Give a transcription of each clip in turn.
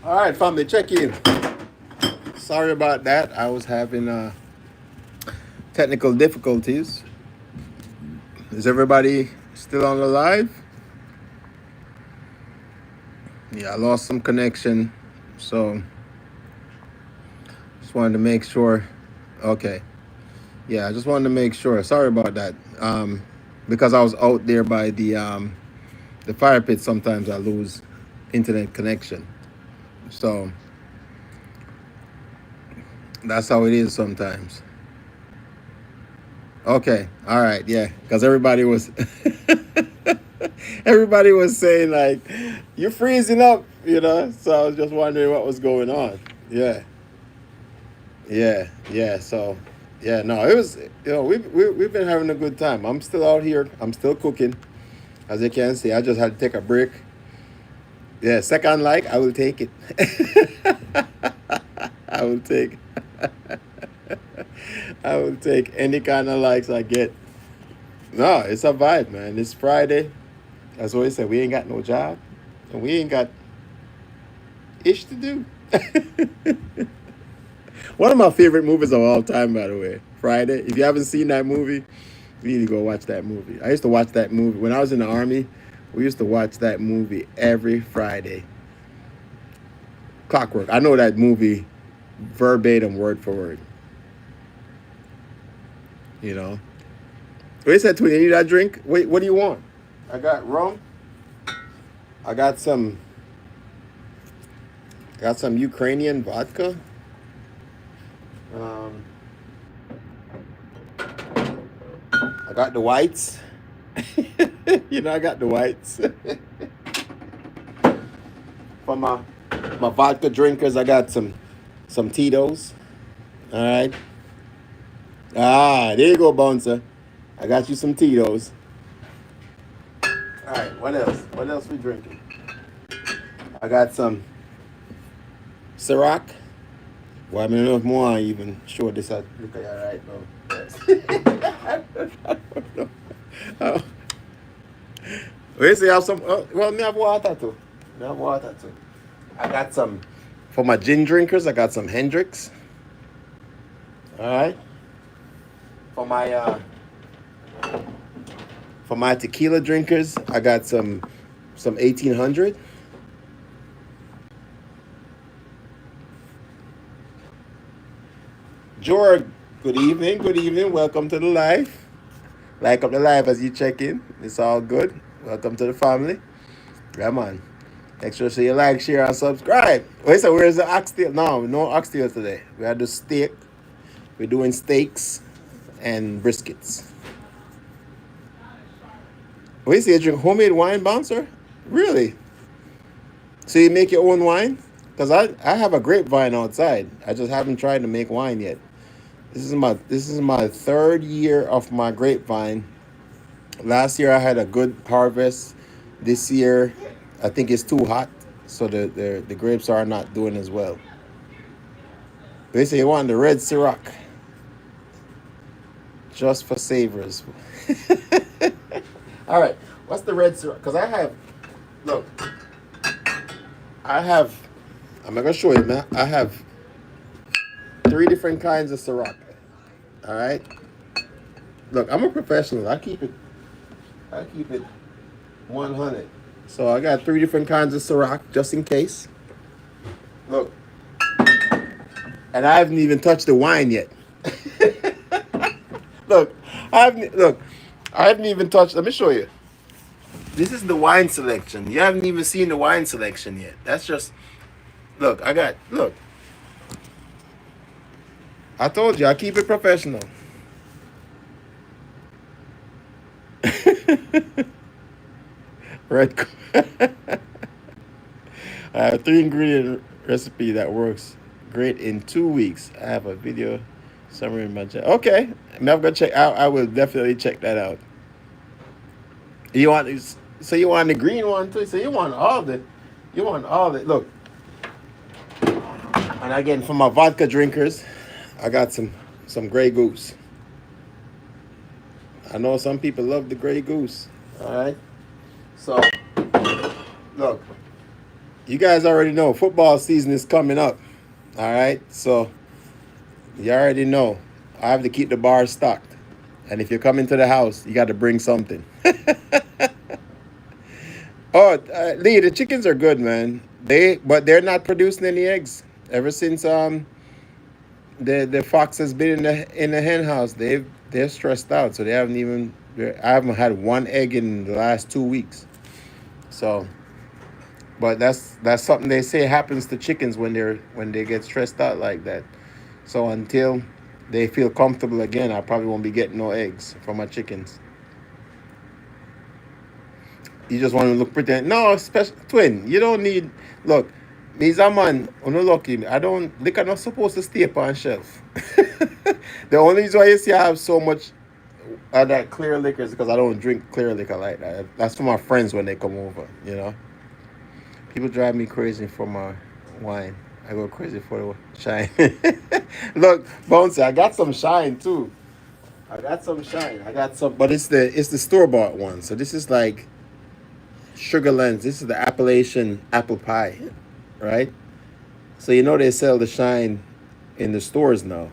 All right, family, check in. Sorry about that. I was having technical difficulties. Is everybody still on the live? Yeah, I lost some connection, so just wanted to make sure. Okay, yeah, I just wanted to make sure. Sorry about that. Because I was out there by the fire pit. Sometimes I lose internet connection, so that's how it is sometimes. Okay, all right, yeah, because everybody was saying like, "You're freezing up," you know. So I was just wondering what was going on. Yeah, yeah. So, yeah, no, it was. We've been having a good time. I'm still out here. I'm still cooking, as you can see. I just had to take a break. Yeah, second like, I will take it. I will take. I will take any kind of likes I get. No, it's a vibe, man. It's Friday. That's what I said. We ain't got no job, and we ain't got ish to do. One of my favorite movies of all time, by the way, Friday. If you haven't seen that movie, you need to go watch that movie. I used to watch that movie when I was in the army. We used to watch that movie every Friday. Clockwork. I know that movie verbatim, word for word. You know. Wait, said to you need that drink? Wait, what do you want? I got rum. I got some Ukrainian vodka. Um, I got the whites. I got the whites. For my vodka drinkers, I got some Tito's. All right. Ah, there you go, Bouncer. I got you some Tito's. All right. What else? What else we drinking? I got some Ciroc. Well, I don't know if more I even show this. Look at that right now. I don't know. Oh. We see have some. Well, me have water too. Me have water too. I got some for my gin drinkers. I got some Hendrix. All right. For my tequila drinkers, I got some 1800. George, good evening. Good evening. Welcome to the live. Like up the live as you check in. It's all good. Welcome to the family. Come on. Make sure you like, share, and subscribe. Wait, so where's the oxtail? No oxtail today. We had the steak. We're doing steaks and briskets. Wait, so you drink homemade wine, Bouncer? Really? So you make your own wine? Because I have a grapevine outside. I just haven't tried to make wine yet. This is my third year of my grapevine. Last year I had a good harvest. This year I think it's too hot, so the grapes are not doing as well. They say you want the red Ciroc, just for savers. All right, what's the red Ciroc? Because look, I have, I'm not gonna show you, man. I have three different kinds of Ciroc. All right, look, I'm a professional. I keep it 100. So I got three different kinds of Ciroc just in case. Look, and I haven't even touched the wine yet. look, I haven't even touched. Let me show you. This is the wine selection. You haven't even seen the wine selection yet. That's just look. Look. I told you I keep it professional. Red. I have a 3 ingredient recipe that works great in 2 weeks. I have a video summary in my channel. Okay, I'm never gonna check. I will definitely check that out. You want so you want the green one too? So you want all the look. And again, for my vodka drinkers, I got some Grey Goose. I know some people love the Grey Goose. All right. So look, You guys already know football season is coming up. All right, so you already know I have to keep the bar stocked. And if you come into the house, you got to bring something. Oh, Lee, the chickens are good, man. But they're not producing any eggs. Ever since the fox has been in the hen house, they're stressed out, so they haven't even. I haven't had one egg in the last 2 weeks. So, but that's something they say happens to chickens when they get stressed out like that. So until they feel comfortable again, I probably won't be getting no eggs from my chickens. You just want to look pretty. No, special twin. You don't need. Look, me's a man. Uno lucky. I don't. Liquor not supposed to stay up on shelf. The only reason why you see I have so much of that clear liquor is because I don't drink clear liquor like that. That's for my friends when they come over. You know, people drive me crazy for my wine. I go crazy for the shine. Look, Bonesy, I got some shine too. I got some shine. I got some, but it's the store bought one. So this is like Sugar Lens. This is the Appalachian apple pie, right? So you know they sell the shine in the stores now.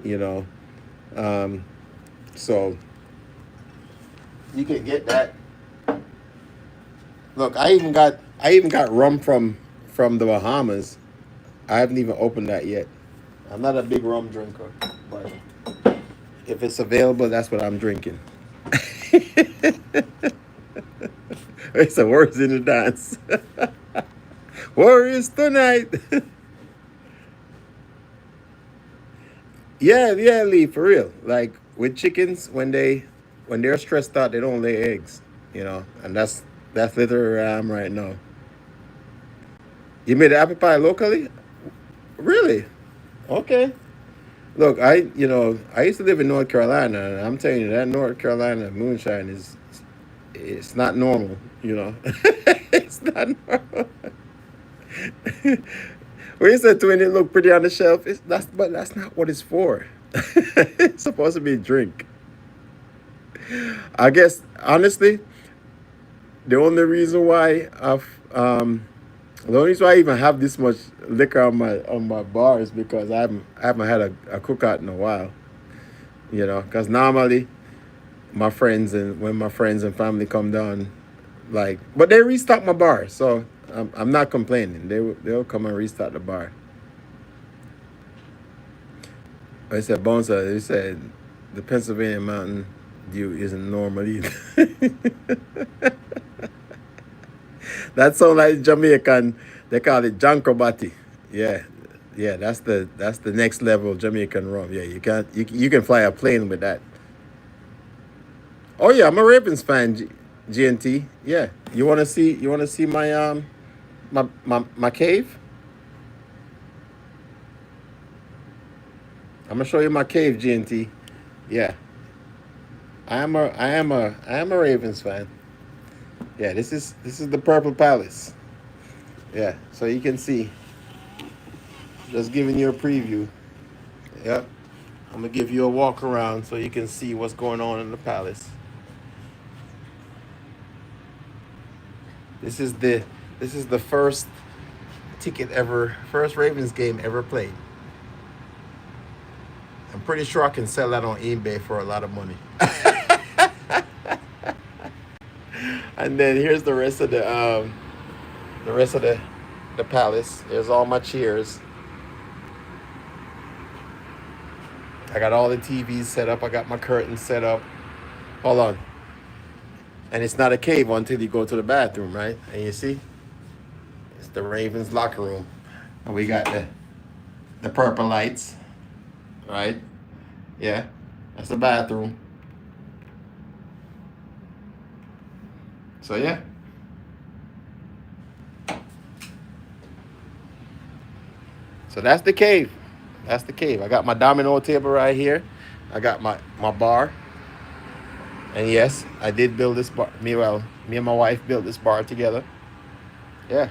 You know, um, so you can get that. Look, I even got rum from the Bahamas. I haven't even opened that yet. I'm not a big rum drinker, but if it's available, that's what I'm drinking. It's a words in the dance. Warriors tonight. Yeah, yeah, Lee, for real. Like with chickens, when they're stressed out, they don't lay eggs. And that's literally where I am right now. You made the apple pie locally? Really? Okay. Look, I used to live in North Carolina, and I'm telling you that North Carolina moonshine it's not normal. It's not normal. When you said twin, it look pretty on the shelf. But that's not what it's for. It's supposed to be a drink. I guess honestly, the only reason why the only reason why I even have this much liquor on my bar is because I haven't had a cookout in a while. Because normally when my friends and family come down, but they restock my bar, so I'm not complaining. They'll come and restock the bar. I said Bonsa. They said the Pennsylvania Mountain Dew isn't normal either. That sounds like Jamaican. They call it Jankobati. Yeah, yeah. That's the next level Jamaican rum. Yeah, you can fly a plane with that. Oh yeah, I'm a Ravens fan. GNT. Yeah. You wanna see my cave? I'm gonna show you my cave, GNT. Yeah. I am a Ravens fan. Yeah, this is the Purple Palace. Yeah, so you can see. Just giving you a preview. Yep. I'm gonna give you a walk around so you can see what's going on in the palace. This is the first Ravens game ever played. I'm pretty sure I can sell that on eBay for a lot of money. And then here's the rest of the palace. There's all my chairs. I got all the TVs set up. I got my curtains set up. Hold on. And it's not a cave until you go to the bathroom, right? And you see, it's the Ravens locker room. And we got the purple lights, right? Yeah, that's the bathroom. So yeah, so that's the cave. That's the cave. I got my domino table right here. I got my bar. And yes, I did build this bar. Me and my wife built this bar together. Yeah.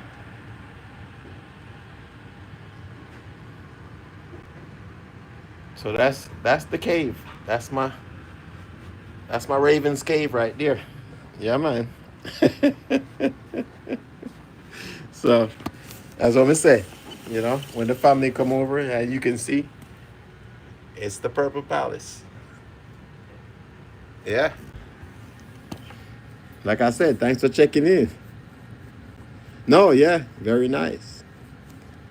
So that's the cave. That's my Ravens cave right there. Yeah, man. So that's what I say. You know, when the family come over and you can see, it's the Purple Palace. Yeah. Like I said, thanks for checking in. No, yeah, very nice.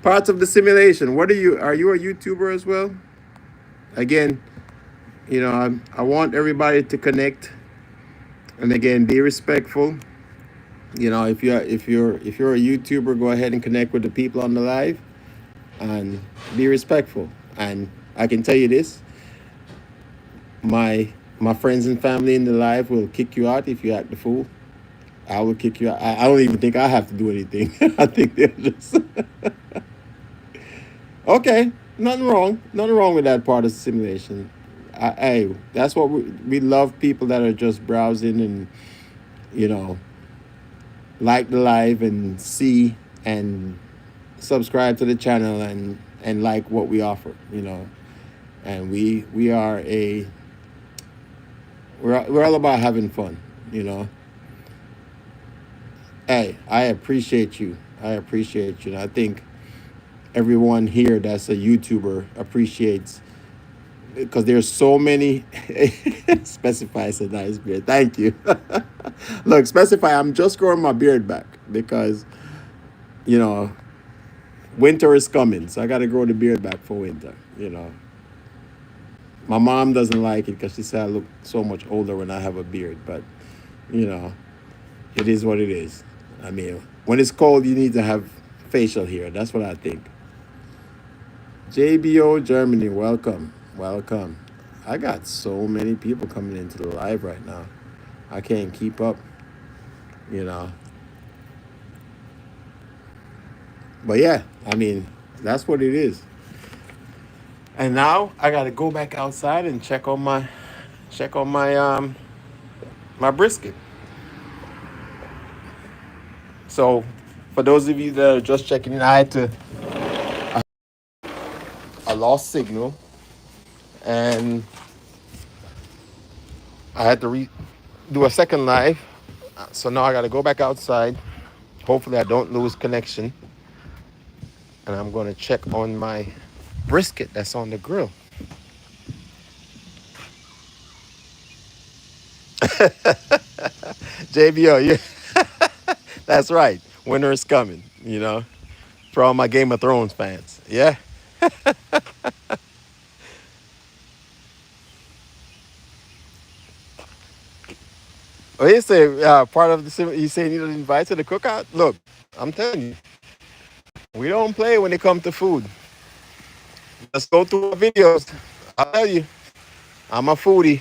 Parts of the simulation. What are you? Are you a YouTuber as well? Again, you know, I want everybody to connect, and again, be respectful. You know, if you're a YouTuber, go ahead and connect with the people on the live, and be respectful. And I can tell you this: my friends and family in the live will kick you out if you act the fool. I will kick you out. I don't even think I have to do anything. I think they're just okay. Nothing wrong with that part of the simulation. Hey, that's what we love. People that are just browsing and you know like the live and see and subscribe to the channel and like what we offer. You know, and we are a we're all about having fun. You know, hey, I appreciate you. I appreciate you. And I think everyone here that's a YouTuber appreciates because there's so many. Specify is a nice beard. Thank you. Look, Specify. I'm just growing my beard back because you know winter is coming, so I got to grow the beard back for winter. You know, my mom doesn't like it because she said I look so much older when I have a beard, but you know, it is what it is. I mean, when it's cold, you need to have facial hair. That's what I think. JBO Germany, welcome, welcome. I got so many people coming into the live right now. I can't keep up, you know. But yeah, I mean, that's what it is. And now I gotta go back outside and check on my my brisket. So for those of you that are just checking in, I lost signal and I had to do a second live. So now I gotta go back outside. Hopefully I don't lose connection. And I'm gonna check on my brisket that's on the grill. JBO, yeah, that's right. Winter is coming, you know, for all my Game of Thrones fans. Yeah. Well, he said part of he said he didn't invite to the cookout. Look, I'm telling you, we don't play when it comes to food. Let's go through our videos. I'll tell you, I'm a foodie,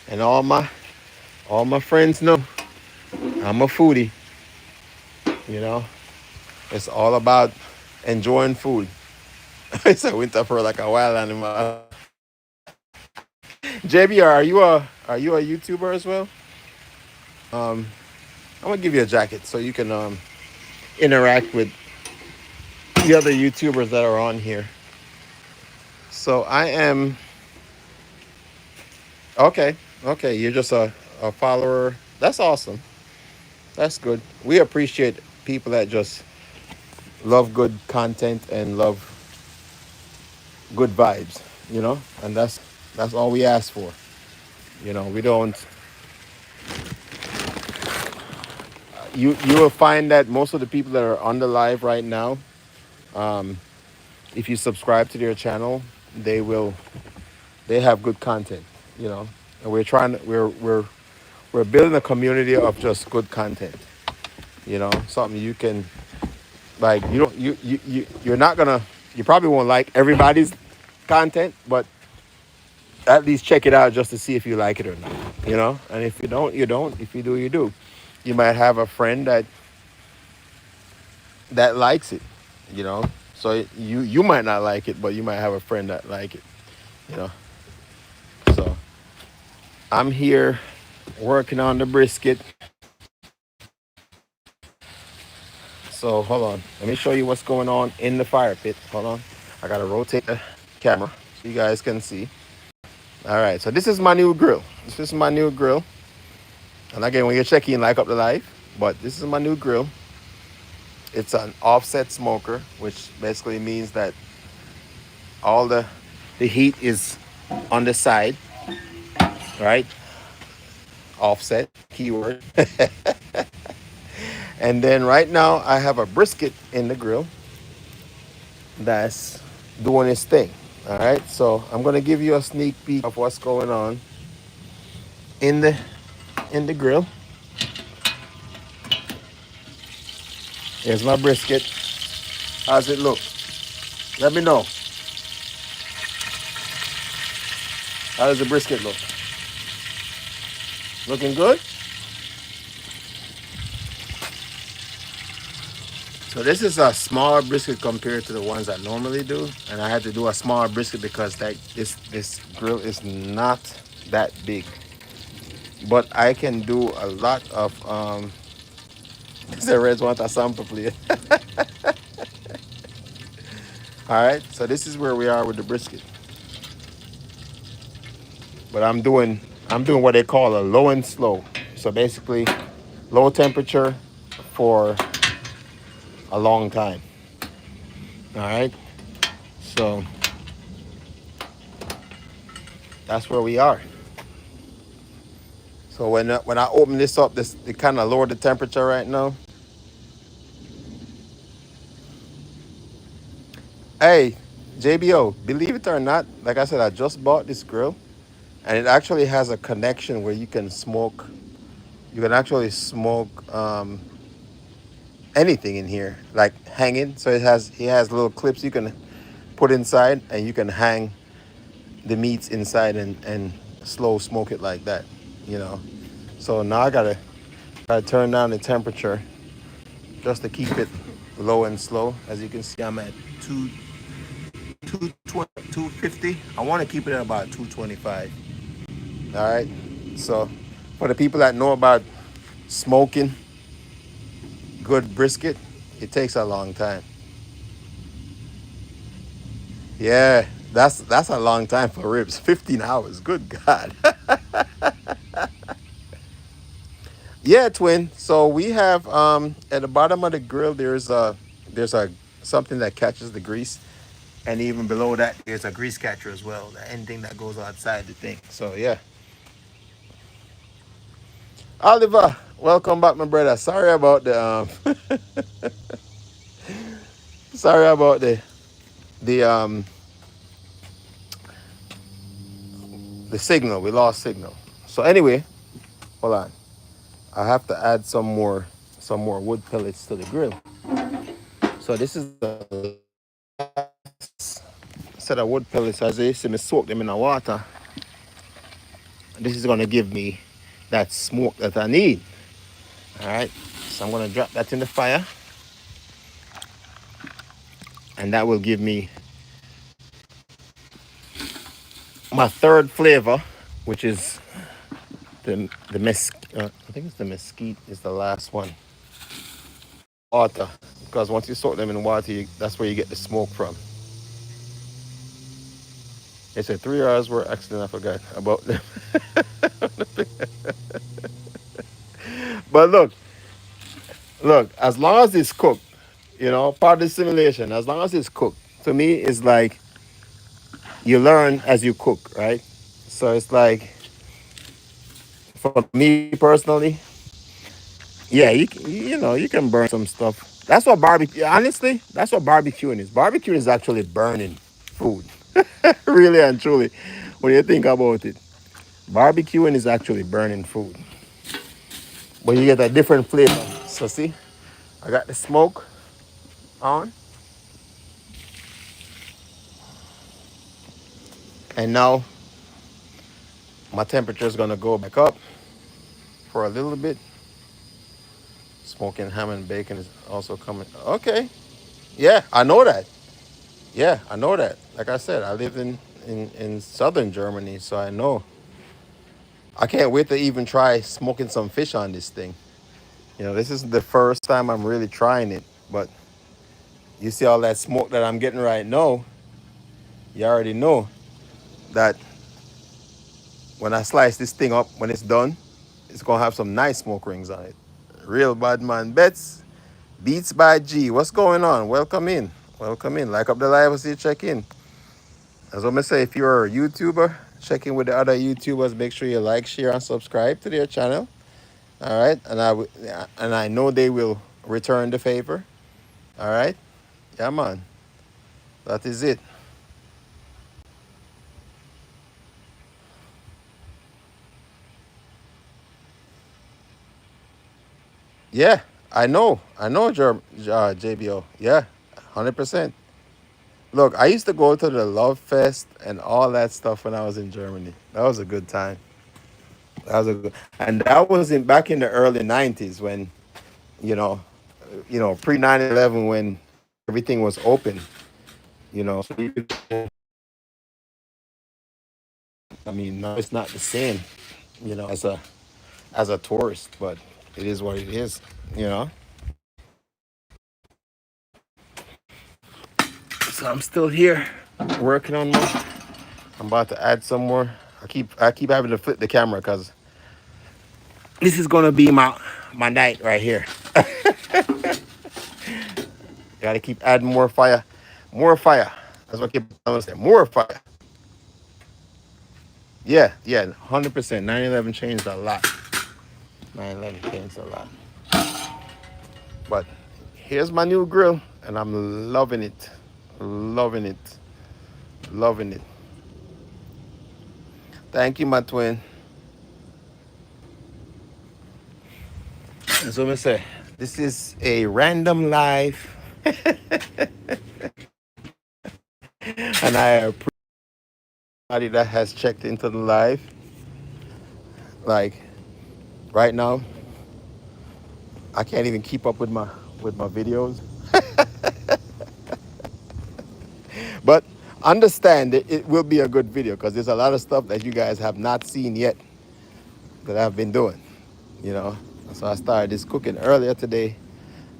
and all my friends know I'm a foodie. You know, it's all about enjoying food. It's a winter for like a wild animal. JB, are you a YouTuber as well? I'm gonna give you a jacket so you can interact with the other YouTubers that are on here. So I am okay. Okay, you're just a follower. That's awesome. That's good. We appreciate people that just love good content and love good vibes, you know? And that's all we ask for. You know, we don't you will find that most of the people that are on the live right now, if you subscribe to their channel, they have good content, you know. And we're building a community of just good content, you know, something you can like you don't you're not gonna you probably won't like everybody's content, but at least check it out just to see if you like it or not, you know. And if you don't, you don't. If you do, you do. You might have a friend that likes it, you know. So you might not like it, but you might have a friend that like it, you know. So I'm here working on the brisket. So hold on, let me show you what's going on in the fire pit. Hold on, I gotta rotate the camera so you guys can see. All right, so this is my new grill. This is my new grill. And again, when you're checking, like up the live. But this is my new grill. It's an offset smoker, which basically means that all the heat is on the side, right? Offset keyword. And then right now I have a brisket in the grill that's doing its thing. All right, so I'm gonna give you a sneak peek of what's going on in the grill. Here's my brisket. How's it look? Let me know. How does the brisket look? Looking good? So this is a smaller brisket compared to the ones I normally do, and I had to do a smaller brisket because this grill is not that big. But I can do a lot of the Reds want a sample plate. All right, so this is where we are with the brisket. But I'm doing what they call a low and slow. So basically, low temperature for a long time. All right, so that's where we are. So when I open this up, this it kind of lowered the temperature right now. Hey, JBO, believe it or not, like I said, I just bought this grill, and it actually has a connection where you can smoke. You can actually smoke anything in here, like hanging. So it has little clips you can put inside, and you can hang the meats inside and slow smoke it like that. You know. So now I gotta turn down the temperature just to keep it low and slow. As you can see, I'm at 250. I want to keep it at about 225. All right. So for the people that know about smoking good brisket, it takes a long time. Yeah, that's a long time for ribs. 15 hours. Good God. Yeah, twin. So we have at the bottom of the grill there's a something that catches the grease. And even below that, there's a grease catcher as well. Anything that goes outside the thing. So yeah, Oliver, welcome back, my brother. Sorry about sorry about the the signal. We lost signal. So anyway, hold on. I have to add some more wood pellets to the grill. So this is a set of wood pellets. As you see me soak them in the water. This is gonna give me that smoke that I need. All right. So I'm gonna drop that in the fire, and that will give me my third flavor, which is the I think it's the mesquite is the last one. Water, because once you soak them in water, that's where you get the smoke from. They said 3 hours were accident. I forgot about them. But look. As long as it's cooked, part of the simulation. As long as it's cooked, to me, it's like you learn as you cook, right? So it's like for me personally, yeah, you can burn some stuff. That's what barbecue. Honestly, that's what barbecuing is. Barbecuing is actually burning food, really and truly. When you think about it, barbecuing is actually burning food, but you get a different flavor. So see, I got the smoke on, and now my temperature is gonna go back up for a little bit. Smoking ham and bacon is also coming. Okay, yeah, I know that. Yeah, I know that. Like I said, I live in southern Germany, so I know. I can't wait to even try smoking some fish on this thing. This is the first time I'm really trying it, but you see all that smoke that I'm getting right now, you already know that when I slice this thing up, when it's done, it's gonna have some nice smoke rings on it. Real bad man bets. Beats by G. What's going on? Welcome in. Welcome in. Like up the live as you check in. As I'm gonna say, if you're a YouTuber, check in with the other YouTubers. Make sure you like, share, and subscribe to their channel. All right, and I know they will return the favor. All right, yeah, man. That is it. Yeah, I know, JBO. Yeah, 100%. Look, I used to go to the Love Fest and all that stuff when I was in Germany. That was a good time. That was a good, and that was in back in the early '90s when you know, pre 9/11 when everything was open. So you could, I mean, no, it's not the same, as a tourist, but it is what it is. You know. So I'm still here, working on more. I'm about to add some more. I keep having to flip the camera because this is gonna be my night right here. Got to keep adding more fire, more fire. That's what I keep saying. More fire. Yeah, 100%. 9/11 changed a lot. 9/11 changed a lot. But here's my new grill, and I'm loving it, loving it, loving it. Thank you, my twin. And so I'm gonna say, this is a random live, and I appreciate everybody that has checked into the live. Like right now, I can't even keep up with my videos. But understand it will be a good video because there's a lot of stuff that you guys have not seen yet that I've been doing. You know, so I started this cooking earlier today,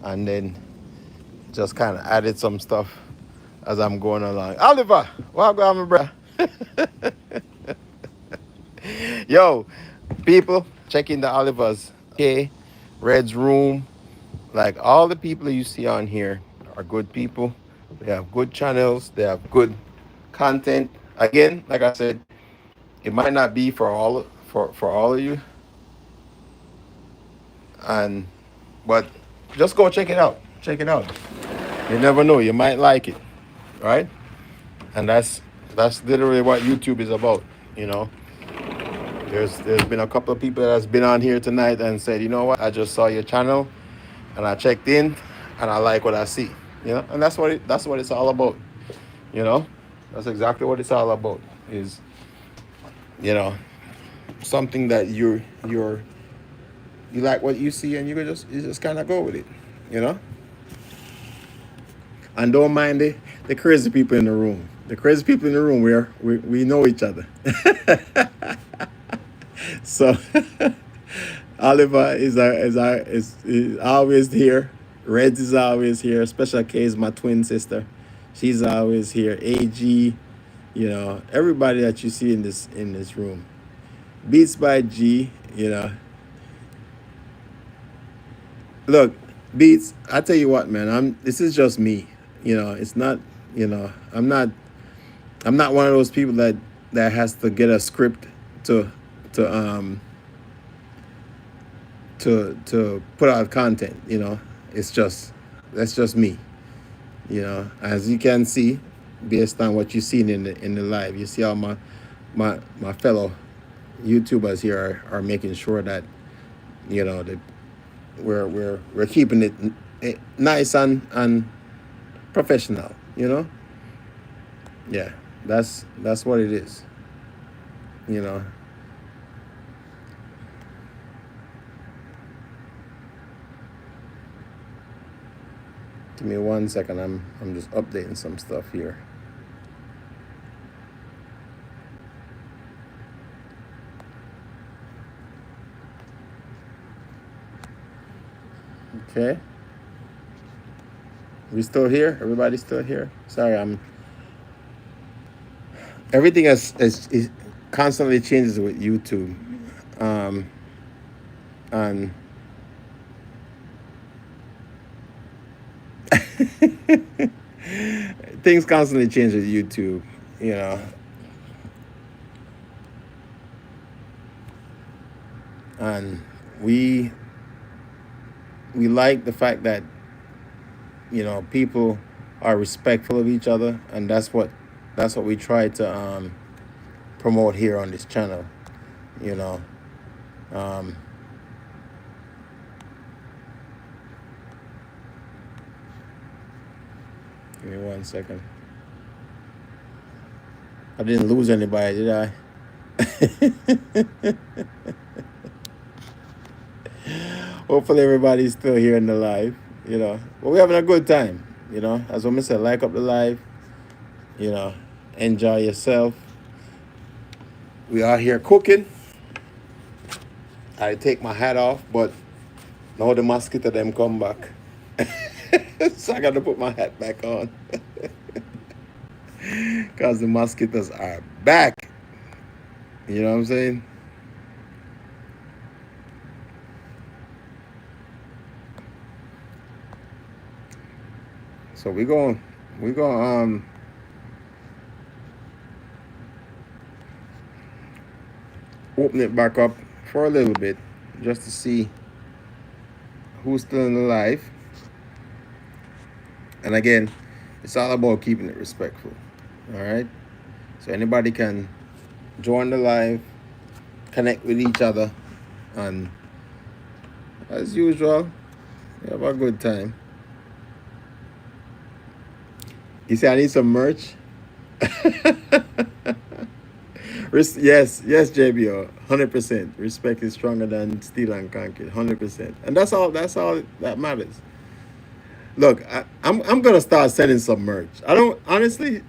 and then just kind of added some stuff as I'm going along. Oliver, welcome, my brother. Yo, people, check in the Oliver's. Okay, Red's room. Like all the people you see on here are good people. They have good channels. They have good content. Again, like I said, it might not be for all of you, and but just go check it out. Check it out. You never know. You might like it, right? And that's literally what YouTube is about. You know, there's been a couple of people that's been on here tonight and said, you know what, I just saw your channel and I checked in and I like what I see. And that's what it's all about. You know, that's exactly what it's all about. Is you know something that you like what you see and you just kind of go with it. You know, and don't mind the crazy people in the room. The crazy people in the room, we know each other. So Oliver is always here. Reds is always here. Special K is my twin sister. She's always here. AG, everybody that you see in this room. Beats by G, Look, Beats, I tell you what, man, this is just me. It's not, I'm not one of those people that has to get a script to to um to put out content. It's just that's just me. As you can see, based on what you've seen in the live, you see how my fellow YouTubers here are making sure that that we're keeping it nice and professional. Yeah, that's what it is. You know. Give me 1 second. I'm just updating some stuff here. Okay. We still here? Everybody still here? Sorry, everything is constantly changes with YouTube. Um and Things constantly change with YouTube, you know. And we we like the fact that people are respectful of each other, and that's what we try to promote here on this channel. You know, um, give me 1 second. I didn't lose anybody, did I? Hopefully everybody's still here in the live. But we're having a good time. As I said, like up the live. You know, enjoy yourself. We are here cooking. I take my hat off, but now the mosquito them come back. So I got to put my hat back on. Because the mosquitoes are back. You know what I'm saying? So we going open it back up for a little bit just to see who's still in the live. And again, it's all about keeping it respectful. All right? So anybody can join the live, connect with each other, and as usual, we have a good time. You say I need some merch? Yes, JBO, 100%. Respect is stronger than steel and concrete, 100%. And that's all that matters. Look, I'm gonna start sending some merch. I don't honestly.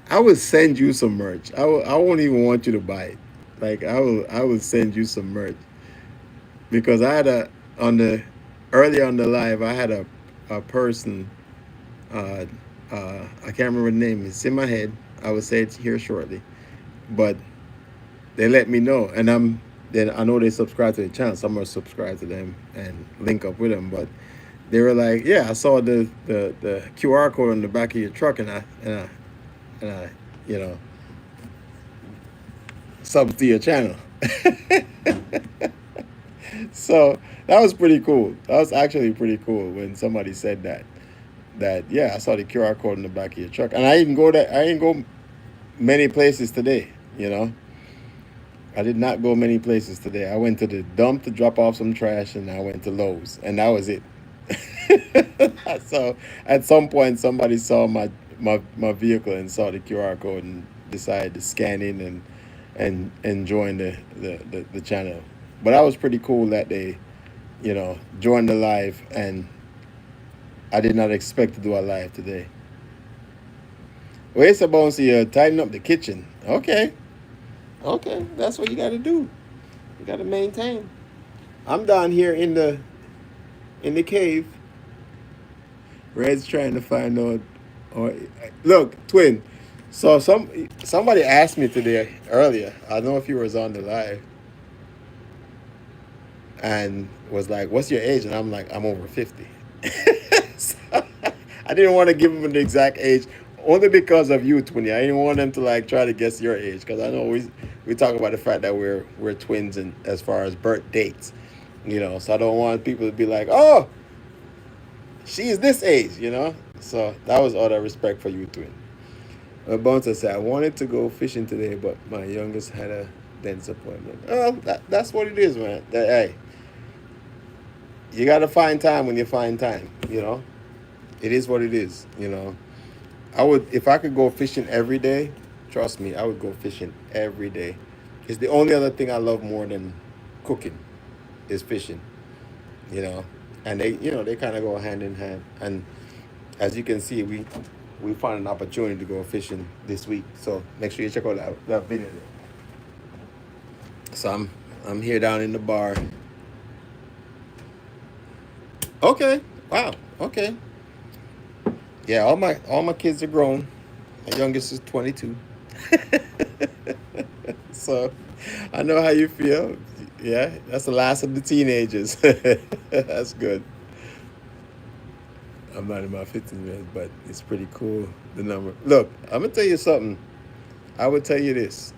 I would send you some merch. I won't even want you to buy it. Like I will send you some merch because I had earlier on the live I had a person. Uh, I can't remember the name. It's in my head. I will say it here shortly, but they let me know, and then I know they subscribe to the channel, so I'm gonna subscribe to them and link up with them. But they were like, "Yeah, I saw the QR code on the back of your truck, and I you know, sub to your channel." So that was pretty cool. That was actually pretty cool when somebody said that. Yeah, I saw the QR code in the back of your truck, and I didn't go many places today. I did not go many places today. I went to the dump to drop off some trash, and I went to Lowe's, and that was it. So at some point, somebody saw my vehicle and saw the QR code and decided to scan in and join the channel. But that was pretty cool that they, joined the live, and I did not expect to do a live today. Wait, so Bones, you tighten up the kitchen. Okay, that's what you got to do. You got to maintain. I'm down here in the cave. Red's trying to find out. Or look, twin. So somebody asked me today earlier. I don't know if you was on the live, and was like, "What's your age?" And I'm like, "I'm over 50." So, I didn't want to give them the exact age, only because of you, twinny. I didn't want them to like try to guess your age, because I know we talk about the fact that we're twins in as far as birth dates. So I don't want people to be like, "Oh, she's this age." So that was all that respect for you, twin. Bonta said, "I wanted to go fishing today, but my youngest had a dentist appointment." Oh, that's what it is, man. Hey, you got to find time when you find time. It is what it is. I would, if I could go fishing every day, trust me, I would go fishing every day. It's the only other thing I love more than cooking is fishing. You know, and they kind of go hand in hand. And as you can see, we found an opportunity to go fishing this week. So make sure you check out that video. So I'm here down in the bar. Okay. Wow. Okay. Yeah, all my kids are grown. My youngest is 22. So I know how you feel. Yeah, that's the last of the teenagers. That's good. I'm not in my 15 years, but it's pretty cool. The number. Look, I'm gonna tell you something. I would tell you this.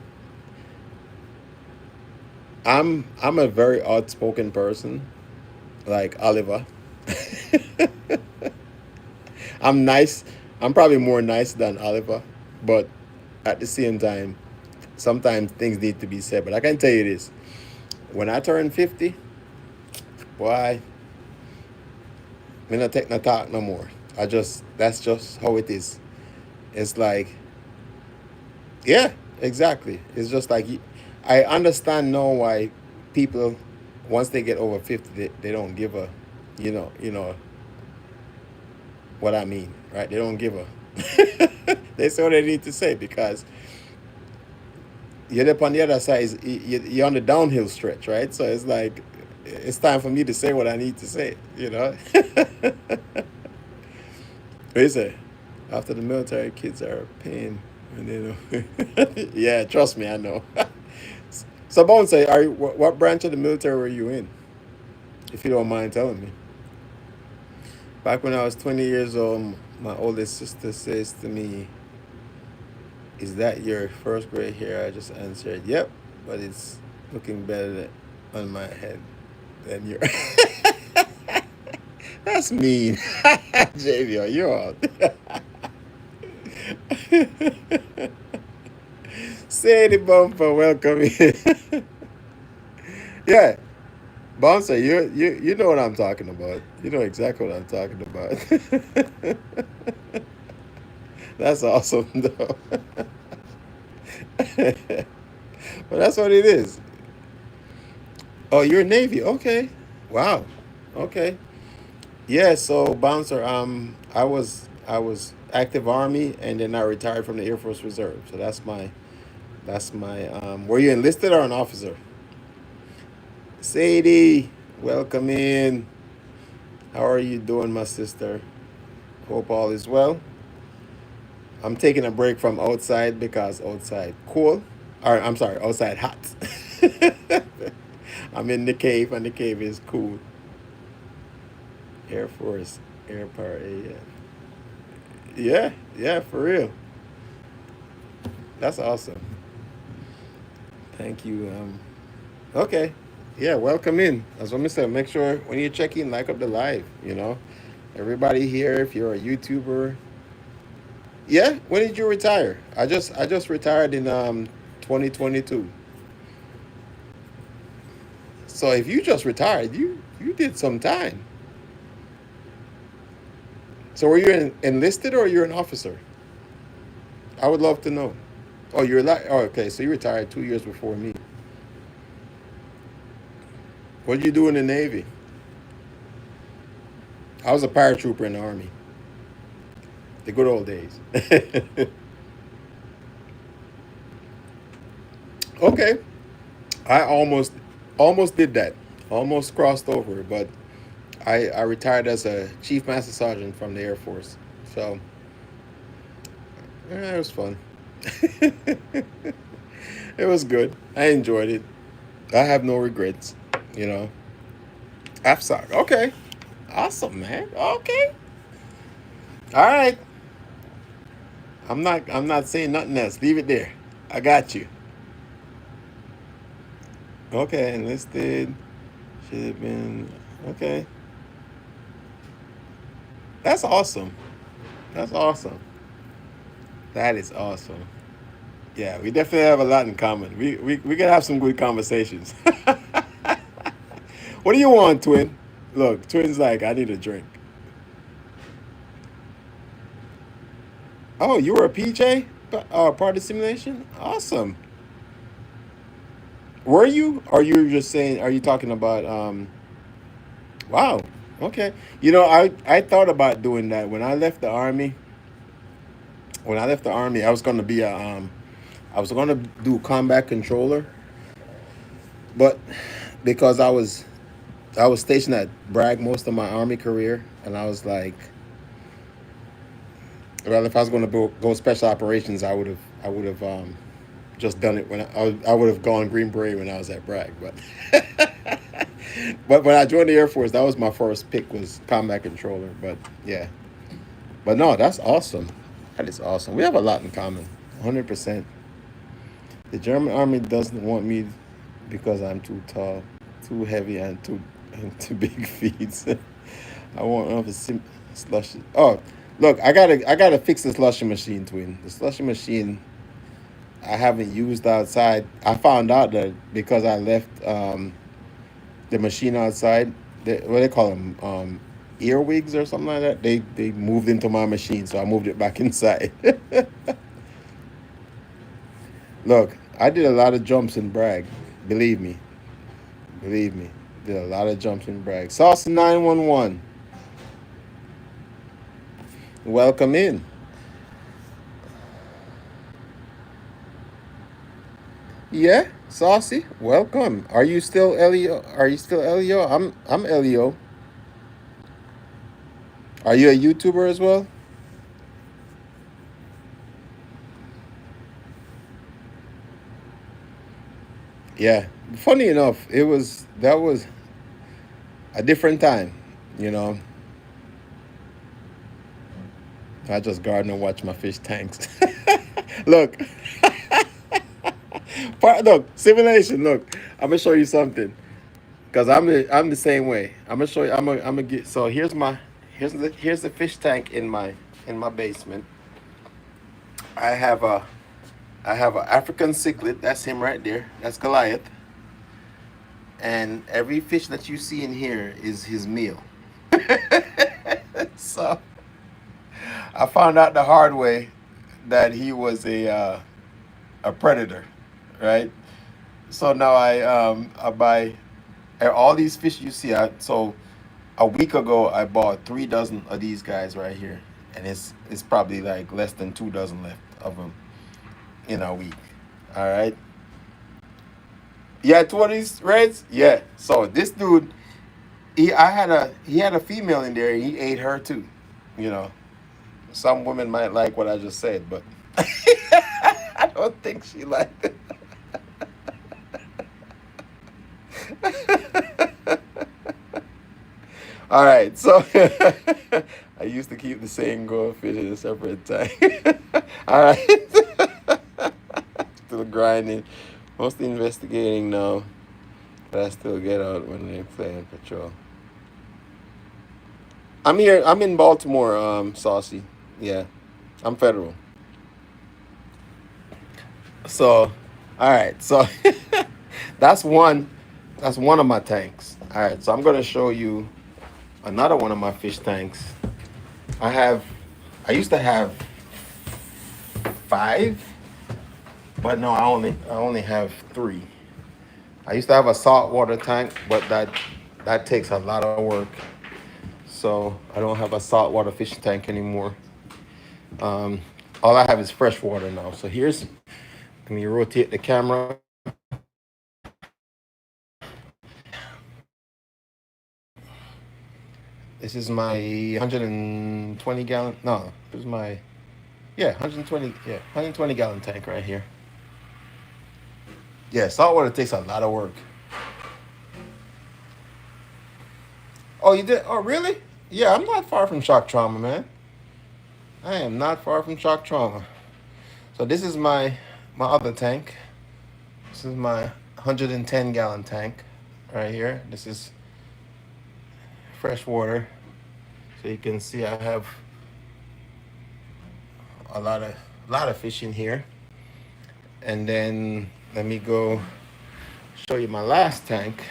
I'm a very outspoken person, like Oliver. I'm nice. I'm probably more nice than Oliver, but at the same time, sometimes things need to be said. But I can tell you this: when I turn 50, boy, me not take no talk no more. That's just how it is. It's like, yeah, exactly. It's just like I understand now why people once they get over 50 they don't give a, you know what I mean, right? They don't give a. They say what they need to say because you're up on the other side. You're on the downhill stretch, right? So it's like it's time for me to say what I need to say. What do you say? After the military, kids are a pain. And yeah, trust me, I know. So, Bone, say, what branch of the military were you in? If you don't mind telling me. Back when I was 20 years old, my oldest sister says to me, "Is that your first gray hair?" I just answered, "Yep, but it's looking better on my head than your." That's mean. JV, you're all. Sadie Bumper, welcome in. Yeah, Bouncer, you know what I'm talking about. You know exactly what I'm talking about. That's awesome, though. But that's what it is. Oh, you're Navy. Okay. Wow. Okay. Yeah. So Bouncer, I was active Army, and then I retired from the Air Force Reserve. So that's my. Were you enlisted or an officer? Sadie, welcome in. How are you doing, my sister? Hope all is well. I'm taking a break from outside because outside cool. Or I'm sorry, outside hot. I'm in the cave and the cave is cool. Air Force, Air Power A. Yeah, yeah, for real. That's awesome. Thank you. Okay. Yeah, welcome in. As what I said, make sure when you check in, like up the live, Everybody here, if you're a YouTuber. Yeah, when did you retire? I just retired in 2022. So if you just retired, you did some time. So were you enlisted or you're an officer? I would love to know. Oh, you're like, oh, okay. So you retired 2 years before me. What did you do in the Navy? I was a paratrooper in the Army. The good old days. Okay, I almost did that. Almost crossed over, but I retired as a chief master sergeant from the Air Force. So yeah, it was fun. It was good. I enjoyed it. I have no regrets. You know. AFSOC. Okay. Awesome, man. Okay. All right. I'm not saying nothing else. Leave it there. I got you. Okay, enlisted. Should have been okay. That's awesome. That's awesome. That is awesome. Yeah, we definitely have a lot in common. We can have some good conversations. What do you want, twin? Look, twin's like, I need a drink. Oh, you were a PJ? Party simulation? Awesome. Were you? Or you were just saying, are you talking about, wow, okay. I thought about doing that when I left the army. When I left the army, I was going to do combat controller, but because I was stationed at Bragg most of my army career, and I was like, well, if I was going to go special operations, I would have just done it I would have gone Green Beret when I was at Bragg, but but when I joined the Air Force, that was my first pick was combat controller. But yeah, But no, that's awesome. That is awesome. We have a lot in common. 100%. The German army doesn't want me because I'm too tall, too heavy, and too big feet. I want another slushy. Oh, look, I gotta fix the slushy machine, twin. The slushy machine I haven't used outside. I found out that because I left the machine outside. What they call them, earwigs or something like that. They moved into my machine, so I moved it back inside. Look, I did a lot of jumps in Bragg. Believe me, believe me, did a lot of jumps in Bragg. Sauce 911. Welcome in. Yeah, Saucy, welcome. Are you still Elio? Are you still Elio? I'm Elio. Are you a YouTuber as well? Yeah. Funny enough, that was a different time. You know, I just garden and watch my fish tanks. Look, look, simulation. Look, I'm gonna show you something because I'm the same way. I'm gonna show you. I'm gonna get. So here's the fish tank in my basement. I have a I have an African cichlid. That's him right there. That's Goliath. And every fish that you see in here is his meal. So I found out the hard way that he was a predator, right? So now I buy all these fish you see. So a week ago I bought 3 dozen of these guys right here, and it's probably like less than 2 dozen left of them in a week. All right. Yeah, 20s reds. Yeah. So this dude, he had a female in there. He ate her too. You know, some women might like what I just said, but I don't think she liked it. All right, so I used to keep the same goldfish in a separate tank. All right, still grinding, mostly investigating now, but I still get out when they play in patrol. I'm here. I'm in Baltimore, Saucy. Yeah, I'm federal. So, all right. So that's one. That's one of my tanks. All right. So I'm gonna show you another one of my fish tanks. I have. I used to have five, but no, I only have three. I used to have a saltwater tank, but that takes a lot of work. So I don't have a saltwater fish tank anymore. Um, all I have is fresh water now. So let me rotate the camera. This is my 120 gallon. No, this is my, yeah, 120. Yeah, 120 gallon tank right here. Yeah, saltwater takes a lot of work. Oh, you did? Oh, really? Yeah, I'm not far from shock trauma, man. I am not far from shock trauma. So this is my other tank. This is my 110 gallon tank right here. This is fresh water. So you can see I have a lot of fish in here. And then let me go show you my last tank.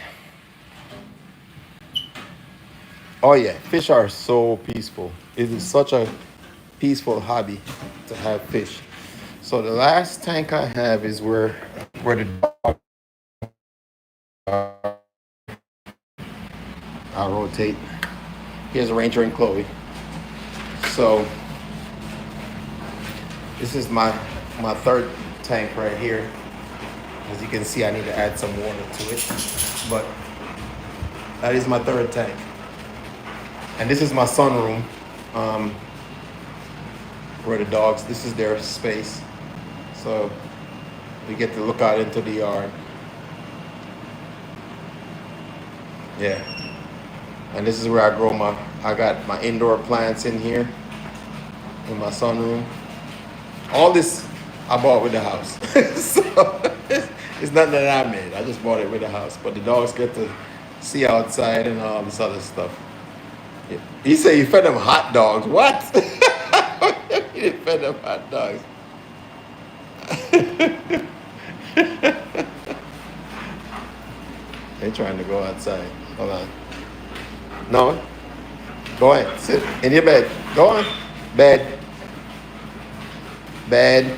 Oh yeah, fish are so peaceful. It is such a peaceful hobby to have fish. So the last tank I have is where the dog are. I'll rotate. Here's Ranger and Chloe. So this is my third tank right here. As you can see, I need to add some water to it. But that is my third tank. And this is my sunroom. Um, where the dogs, this is their space. So we get to look out into the yard. Yeah. And this is where I got my indoor plants in here. in my sunroom. All this I bought with the house. So it's nothing that I made. I just bought it with the house. But the dogs get to see outside and all this other stuff. He said you fed them hot dogs. What? You fed them hot dogs. They're trying to go outside. Hold on. No. Go ahead. Sit in your bed. Go on. Bed. Bed.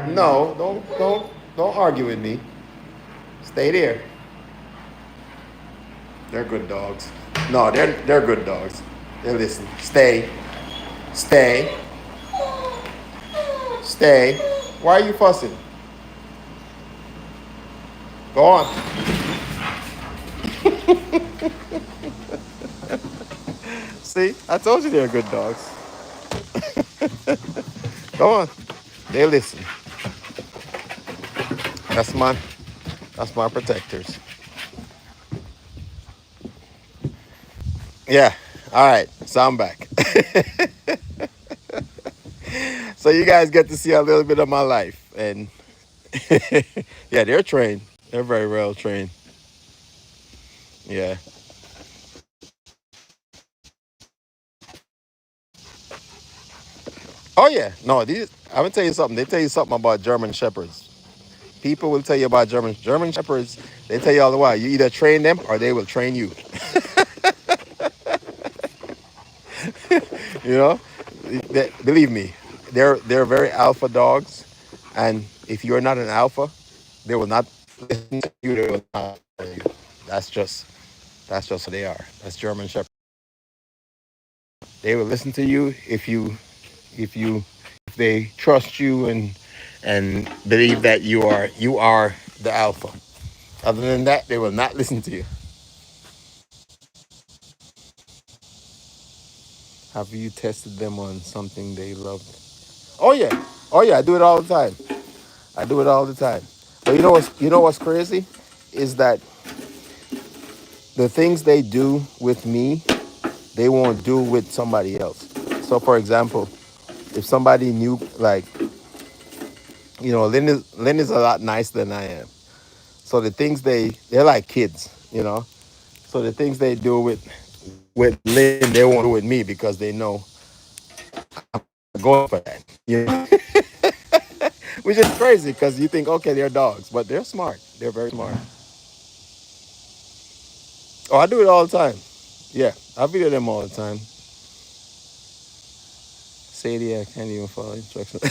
No, don't argue with me. Stay there. They're good dogs. No, they're good dogs. They listen. Stay. Stay. Stay. Why are you fussing? Go on. See, I told you they're good dogs. Go on. They listen. That's my that's my protectors. Yeah. All right. So I'm back. So you guys get to see a little bit of my life, and yeah, they're trained. They're very well trained. Yeah. Oh yeah. No, these. I'm gonna tell you something. They tell you something about German shepherds. People will tell you about German shepherds. They tell you all the while. You either train them or they will train you. You know, believe me, they're very alpha dogs, and if you're not an alpha, they will not listen to you. They will not follow you. That's just that's just what they are. That's German Shepherd. They will listen to you if you if they trust you and believe that you are the alpha. Other than that, they will not listen to you. Have you tested them on something they love? Oh yeah, oh yeah. I do it all the time. I do it all the time. But you know what's crazy is that the things they do with me, they won't do with somebody else. So for example, if somebody knew, like, Lynn is a lot nicer than I am. So the things they're like kids, you know. So the things they do with Lynn, they won't do with me because they know I'm going for that. You know? Which is crazy because you think, okay, they're dogs, but they're smart. They're very smart. Oh, I do it all the time. Yeah, I video them all the time. Sadie, I can't even follow instructions.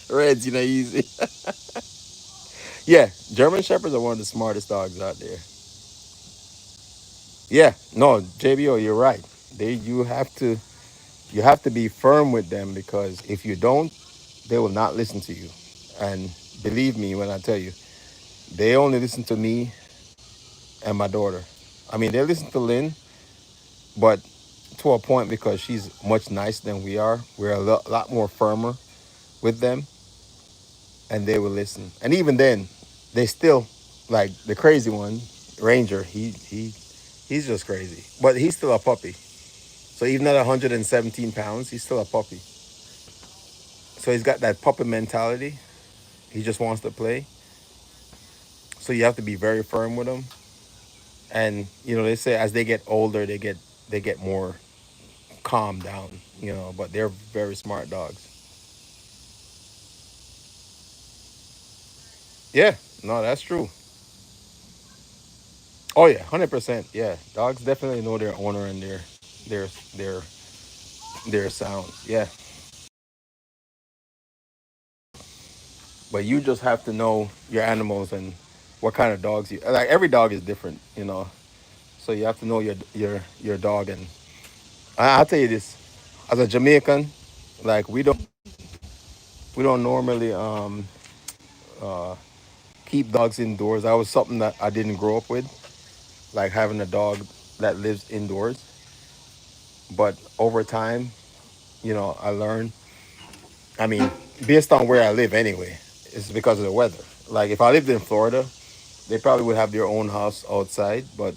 Reds, easy. Yeah, German Shepherds are one of the smartest dogs out there. Yeah, no, JBO, you're right. You have to be firm with them because if you don't, they will not listen to you. And believe me when I tell you, they only listen to me and my daughter. I mean, they listen to Lynn, but to a point because she's much nicer than we are. We're a lot more firmer with them, and they will listen. And even then, they still like the crazy one, Ranger. He's just crazy, but he's still a puppy. So even at 117 pounds, he's still a puppy. So he's got that puppy mentality. He just wants to play. So you have to be very firm with him. And they say as they get older, they get more calm down. But they're very smart dogs. Yeah, no, that's true. Oh yeah, 100%. Yeah, dogs definitely know their owner and their their their sounds. Yeah, but you just have to know your animals and what kind of dogs you like. Every dog is different. So you have to know your dog. And I'll tell you this, as a Jamaican, like we don't normally uh keep dogs indoors. That was something that I didn't grow up with, like having a dog that lives indoors. But over time, I learned. I mean, based on where I live anyway, it's because of the weather. Like if I lived in Florida, they probably would have their own house outside, but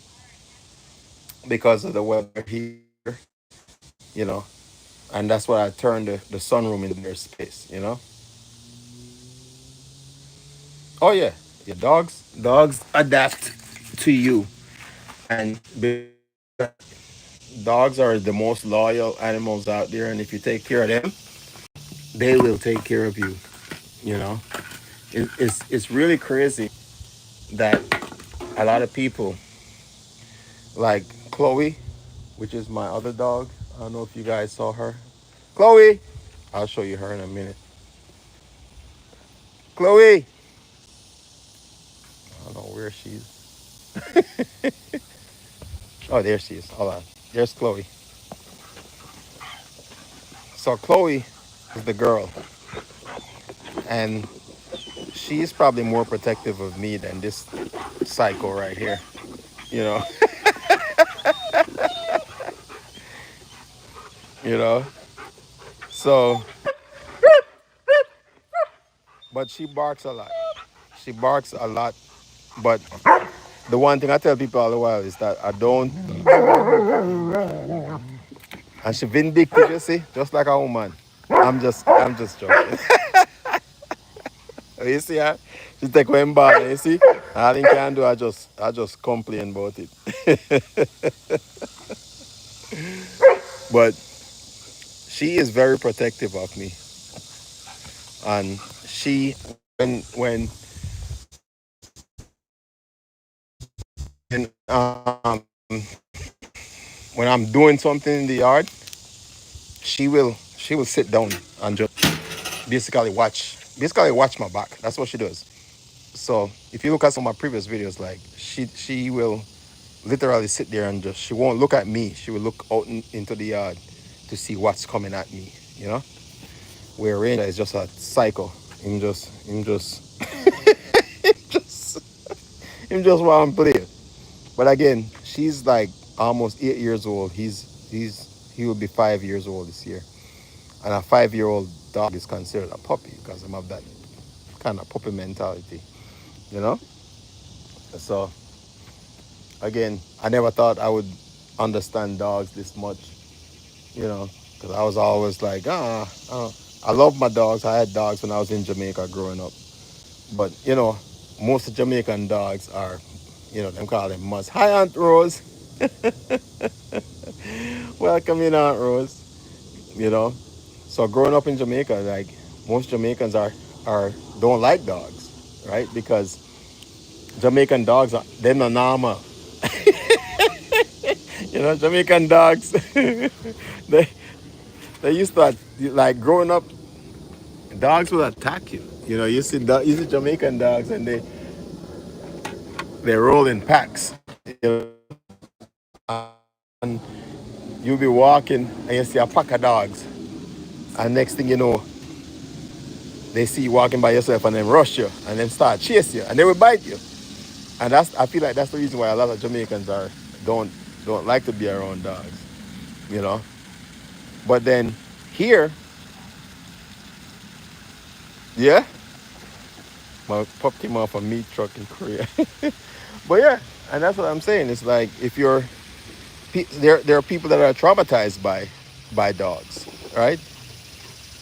because of the weather here, you know, And that's why I turned the sunroom into their space, you know? Oh yeah. Yeah, dogs adapt to you. And dogs are the most loyal animals out there, and if you take care of them, they will take care of you, you know? It's really crazy that a lot of people like Chloe, which is my other dog. I don't know if you guys saw her. Chloe! I'll show you her in a minute. Chloe! I don't know where she's. Oh, there she is. Hold on. There's Chloe. So Chloe is the girl, and she's probably more protective of me than this psycho right here. You know, you know. So, but she barks a lot. She barks a lot. But the one thing I tell people all the while is that I don't. And she vindictive, you see, just like a woman. I'm just joking. You see her? She take one bar, you see? All I can do, I just complain about it. But she is very protective of me, and she when when I'm doing something in the yard, she will sit down and just basically watch my back. That's what she does. So if you look at some of my previous videos, like she will literally sit there and just she won't look at me. She will look out into the yard to see what's coming at me. You know, where Ranger is just a psycho. Him just just him just want to play. But again, she's like almost 8 years old. He will be 5 years old this year, and a 5-year-old dog is considered a puppy because I'm of that kind of puppy mentality. You know, so again, I never thought I would understand dogs this much, you know, because I was always like, I love my dogs. I had dogs when I was in Jamaica growing up. But, most Jamaican dogs are, them call them muzz. Hi, Aunt Rose. Welcome in, Aunt Rose. You know, so growing up in Jamaica, like most Jamaicans are don't like dogs, right? Because Jamaican dogs they're not normal. Jamaican dogs. they they used to like growing up. Dogs will attack you. You see Jamaican dogs and they roll in packs. And you'll be walking and you see a pack of dogs, and next thing you know, they see you walking by yourself and then rush you and then start chase you and they will bite you. And I feel like that's the reason why a lot of Jamaicans don't don't like to be around dogs. You know. But then here, yeah, my pup came off a meat truck in Korea. But yeah, and that's what I'm saying. It's like if you're there are people that are traumatized by dogs, right?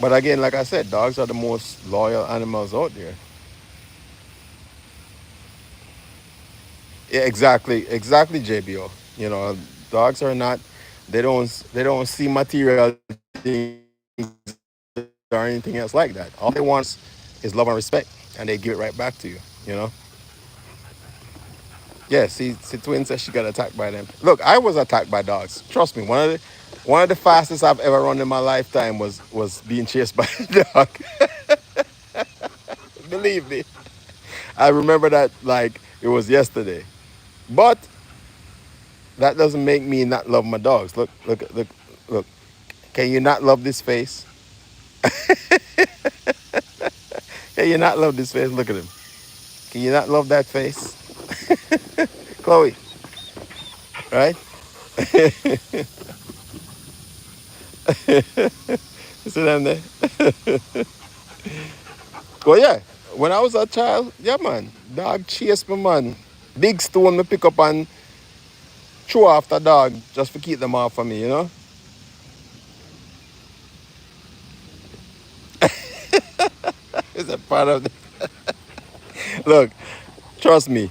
But again, like I said, dogs are the most loyal animals out there. Yeah, exactly, JBO. Dogs are not. They don't see material things or anything else like that. All they want is love and respect, and they give it right back to you. You know. Yeah. See, Twin says she got attacked by them. Look, I was attacked by dogs. Trust me. One of the fastest I've ever run in my lifetime was being chased by a dog. Believe me. I remember that like it was yesterday. But that doesn't make me not love my dogs. Look. Can you not love this face? Can you not love this face? Look at him. Can you not love that face? Chloe, right? Sit down there. Well, yeah. When I was a child, yeah, man. Dog chase me, man. Big stone me pick up and throw after dog just to keep them off of me, you know? Is a part of the, look, trust me,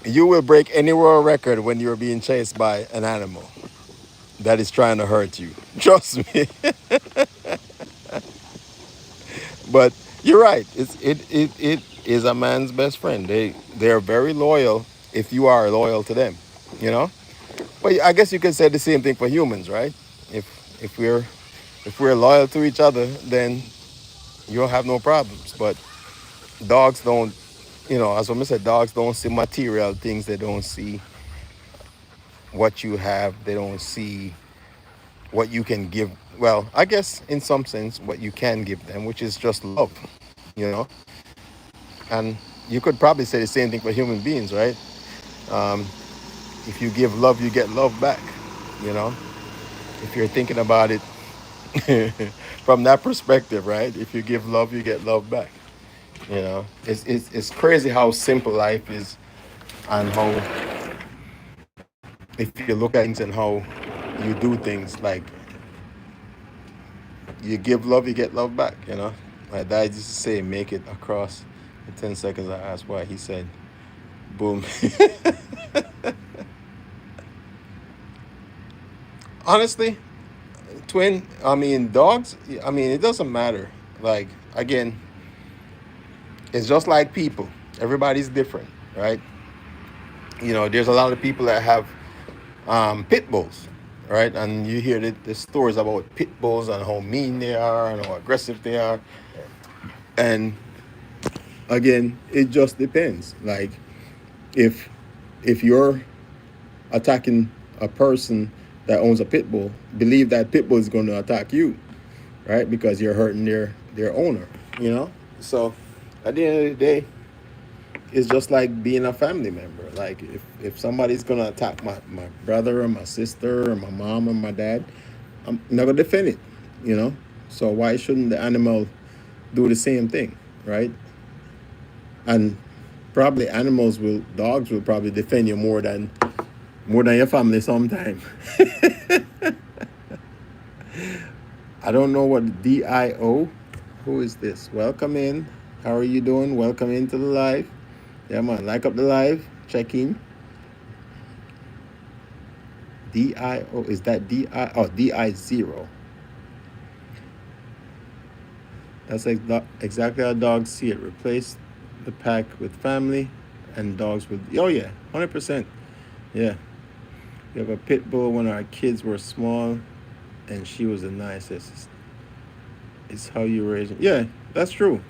you will break any world record when you're being chased by an animal that is trying to hurt you. Trust me. But you're right. It is a man's best friend. They're very loyal if you are loyal to them, you know? But I guess you could say the same thing for humans, right? If if we're if we're loyal to each other, then you'll have no problems. But dogs don't, as I said, dogs don't see material things. They don't see what you have. They don't see what you can give. Well, I guess in some sense, what you can give them, which is just love, you know. And you could probably say the same thing for human beings, right? Um, if you give love, you get love back, you know. If you're thinking about it from that perspective, right? If you give love, you get love back. It's crazy how simple life is, and how if you look at things and how you do things, like you give love, you get love back. My dad used to say, "Make it across in 10 seconds." I asked why. He said, "Boom." Honestly, twin. I mean, dogs. I mean, it doesn't matter. Like, again, it's just like people. Everybody's different, right? There's a lot of people that have pit bulls, right? And you hear the stories about pit bulls and how mean they are and how aggressive they are. And again, it just depends. Like, if if you're attacking a person that owns a pit bull, believe that pit bull is going to attack you, right? Because you're hurting their owner. So at the end of the day, it's just like being a family member. Like, if somebody's gonna attack my brother or my sister or my mom or my dad, I'm not gonna defend it, you know? So why shouldn't the animal do the same thing, right? And probably dogs will probably defend you more than your family sometime. I don't know what DIO. Who is this? Welcome in. How are you doing? Welcome into the live. Yeah, man. Like up the live. Check in. DIO. Is that DI? Oh, DI0. That's exactly how dogs see it. Replace the pack with family and dogs with. Oh, yeah. 100%. Yeah. We have a pit bull when our kids were small, and she was the nicest. It's how you raise them. Yeah, that's true.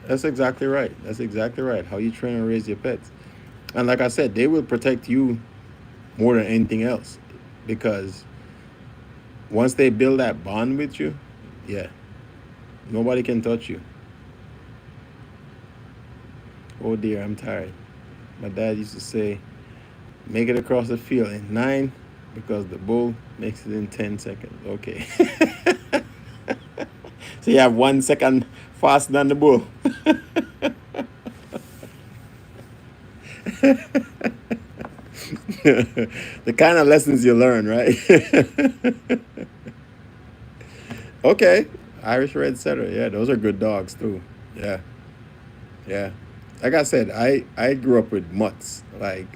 That's exactly right. That's exactly right. How you train and raise your pets. And like I said, they will protect you more than anything else, because once they build that bond with you, yeah, nobody can touch you. Oh dear, I'm tired. My dad used to say, make it across the field in 9 because the bull makes it in 10 seconds. Okay. So you have 1 second faster than the bull. The kind of lessons you learn, right? Okay. Irish Red Setter. Yeah, those are good dogs too. Yeah. Yeah. Like I said, I grew up with mutts, like,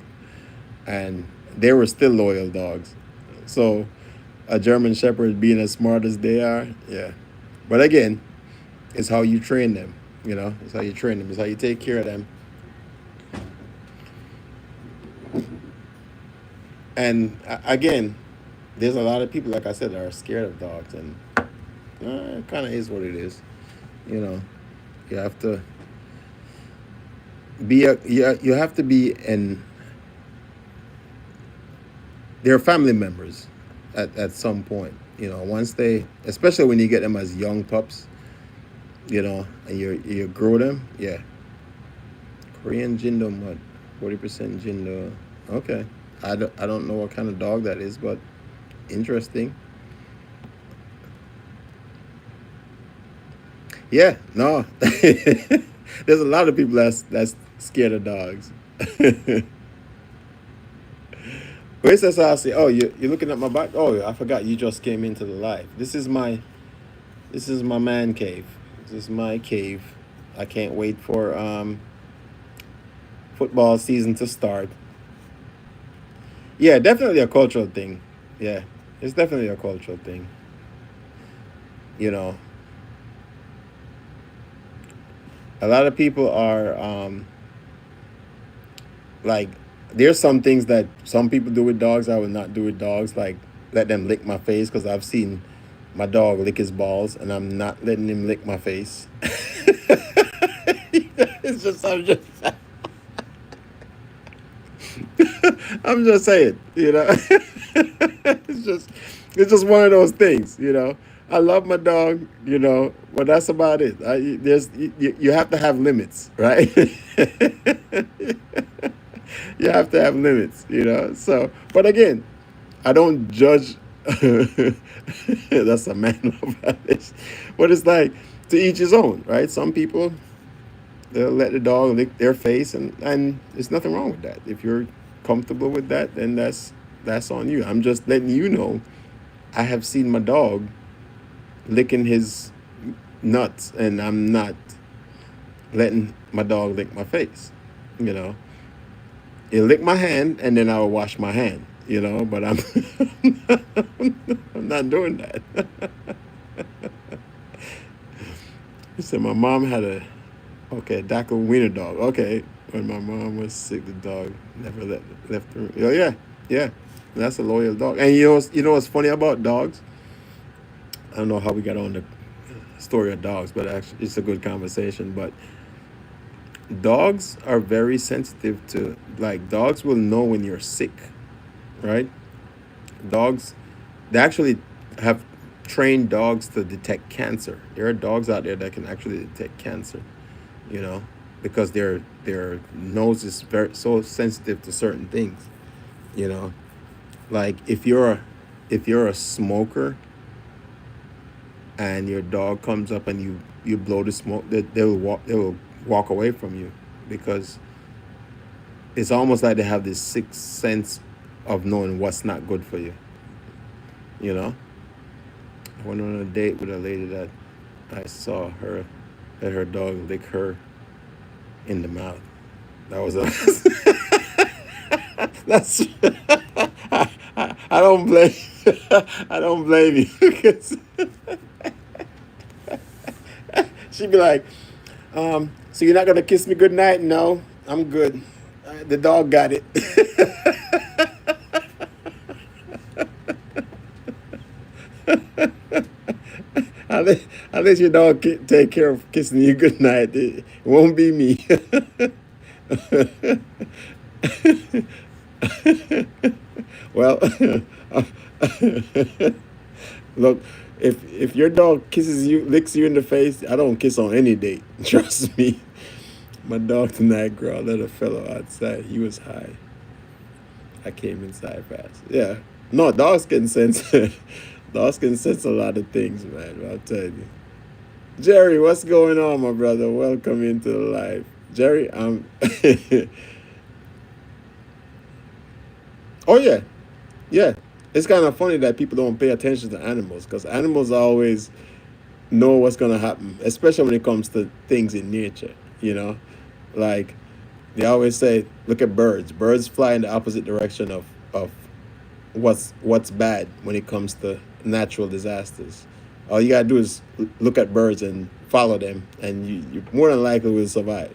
and they were still loyal dogs. So a German Shepherd being as smart as they are, yeah. But again, it's how you train them. It's how you train them. It's how you take care of them. And again, there's a lot of people, like I said, that are scared of dogs, and it kind of is what it is. You know, you have to you have to be in. They're family members at some point. Once they, especially when you get them as young pups, and you grow them, yeah. Korean Jindo mud, 40% Jindo. Okay, I don't know what kind of dog that is, but interesting. Yeah, no. There's a lot of people that's scared of dogs. Where's that? I say, oh, you're looking at my back. Oh, I forgot you just came into the live. This is my man cave. This is my cave. I can't wait for football season to start. Yeah, definitely a cultural thing. Yeah, it's definitely a cultural thing. You know, a lot of people are like, there's some things that some people do with dogs I would not do with dogs. Like let them lick my face because I've seen my dog lick his balls, and I'm not letting him lick my face. It's just I'm just saying, it's just one of those things. I love my dog, but that's about it. You have to have limits, right? You have to have limits. So, but again, I don't judge. That's a man of this, but it's like to each his own, right? Some people they'll let the dog lick their face, and there's nothing wrong with that. If you're comfortable with that, then that's on you. I'm just letting you know I have seen my dog licking his nuts, and I'm not letting my dog lick my face. You know, he'll lick my hand, and then I'll wash my hand. But I'm not doing that. He said my mom had a okay Dackel wiener dog. Okay, when my mom was sick, the dog never left her. Oh yeah, yeah, that's a loyal dog. And what's funny about dogs? I don't know how we got on the story of dogs, but actually it's a good conversation. But dogs are very sensitive to, like, dogs will know when you're sick, right? Dogs, they actually have trained dogs to detect cancer. There are dogs out there that can actually detect cancer, you know, because their nose is very so sensitive to certain things, you know. Like if you're a smoker and your dog comes up and you blow the smoke, they will walk away from you because it's almost like they have this sixth sense of knowing what's not good for you. You know, I went on a date with a lady that I saw her let her dog lick her in the mouth. That was a that's I don't blame I don't blame you because she'd be like, so you're not gonna kiss me goodnight? No, I'm good. The dog got it. I'll let your dog take care of kissing you goodnight. It won't be me. Well, look, if your dog kisses you, licks you in the face, I don't kiss on any date. Trust me. My dog tonight, girl, let a fellow outside. He was high. I came inside fast. Yeah. No, dogs can sense. Dogs can sense a lot of things, man. I'll tell you. Jerry, what's going on, my brother? Welcome into the live. Jerry, oh yeah, yeah. It's kind of funny that people don't pay attention to animals because animals always know what's gonna happen, especially when it comes to things in nature. Like they always say, look at birds. Birds fly in the opposite direction of what's bad when it comes to natural disasters. All you gotta do is look at birds and follow them, and you more than likely will survive.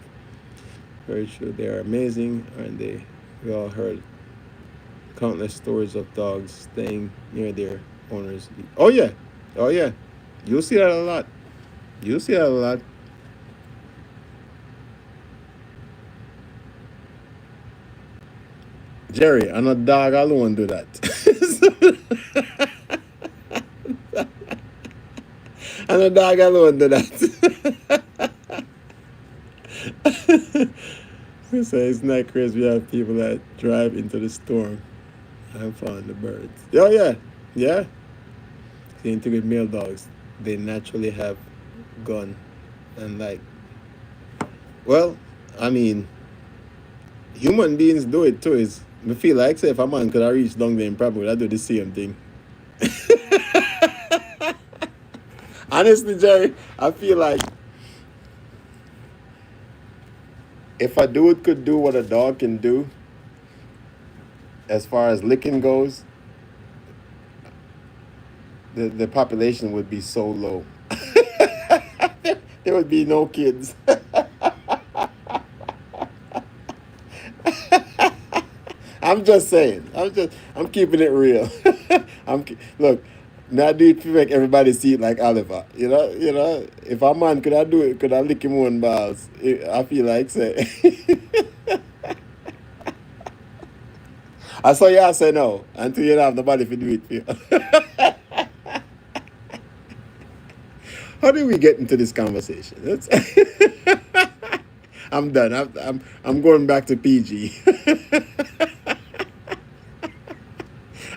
Very true. They are amazing, aren't they? We all heard countless stories of dogs staying near their owners. Oh yeah, oh yeah. You'll see that a lot. You'll see that a lot. Jerry, and a dog alone do that. And a dog alone do that. So it's not crazy. We have people that drive into the storm and find the birds. Oh yeah, yeah. Same thing with male dogs. They naturally have gun and like. Well, I mean, human beings do it too. I feel like say if a man could have reached down there and probably would do the same thing. Honestly, Jerry, I feel like if a dude could do what a dog can do, as far as licking goes, the population would be so low. There would be no kids. I'm just saying. I'm keeping it real. Look. Now do it to make everybody see it like Oliver. If a man could I do it, could I lick him one balls? I feel like say. I saw you say no until you don't have nobody to do it for you. How did we get into this conversation? I'm done. I'm going back to PG.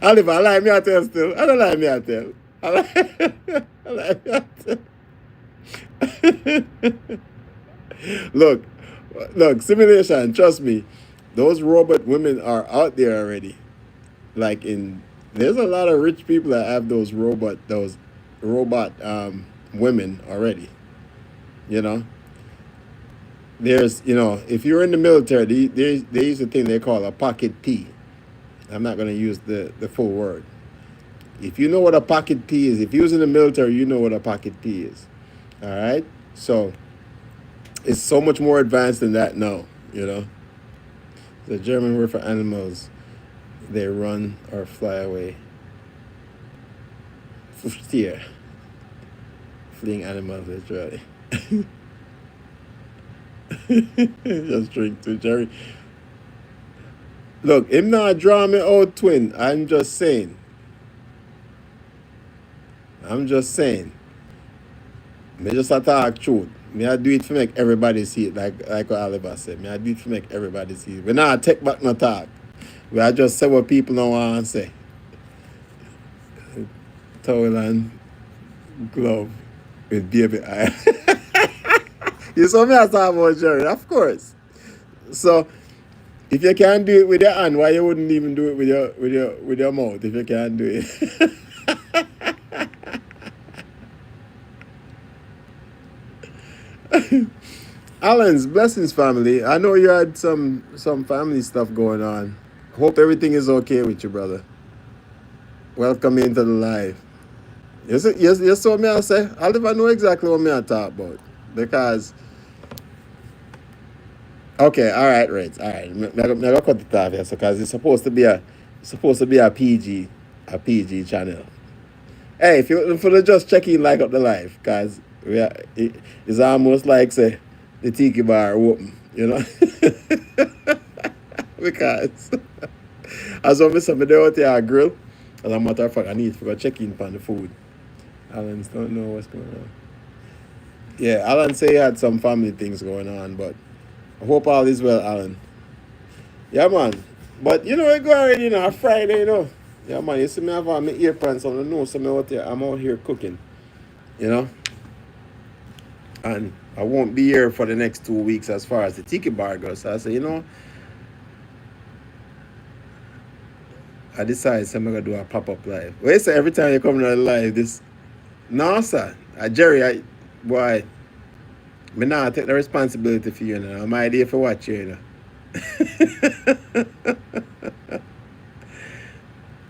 Oliver, I like me I tell still. I don't like me I tell. I like me I tell. Look, simulation. Trust me, those robot women are out there already. There's a lot of rich people that have those robot women already. You know, if you're in the military, they use a thing they call a pocket P. I'm not going to use the full word. If you know what a pocket P is, if you was in the military, you know what a pocket P is. All right? So, it's so much more advanced than that now, The German word for animals, they run or fly away. Steer. Fleeing animals, literally. Just drink too, Jerry. Look, him not draw me out twin. I'm just saying. Me just a talk truth. Me I do it to make everybody see it, like what Oliver said. Me I do it to make everybody see it. We not take back no talk. We I just say what people don't want to say. Towel and glove with baby eye. You saw me I talk about Jerry, of course. So if you can't do it with your hand, why you wouldn't even do it with your mouth if you can't do it? Alan's blessings family. I know you had some family stuff going on. Hope everything is okay with you, brother. Welcome into the live. You saw me I say, I never know exactly what me I talk about. Because okay, all right, Reds. All right. I'm gonna cut it off here because it's supposed to be a PG channel. Hey, if you're looking for the just check in, like up the live, guys. It's almost like say the tiki bar open, because as of somebody out there grill, as a matter of fact, I need to go check in on the food. Alan don't know what's going on. Yeah, Alan say he had some family things going on, but I hope all is well, Alan. Yeah, man. But it go already, a Friday, Yeah, man. You see me have on my earphones on, I know some out there. I'm out here cooking, and I won't be here for the next 2 weeks as far as the tiki bar goes. So I say, I decided I'm gonna do a pop-up live. Well, say every time you come to the live, no, sir. Jerry, boy, me now take the responsibility for you now. I'm idea for watch you,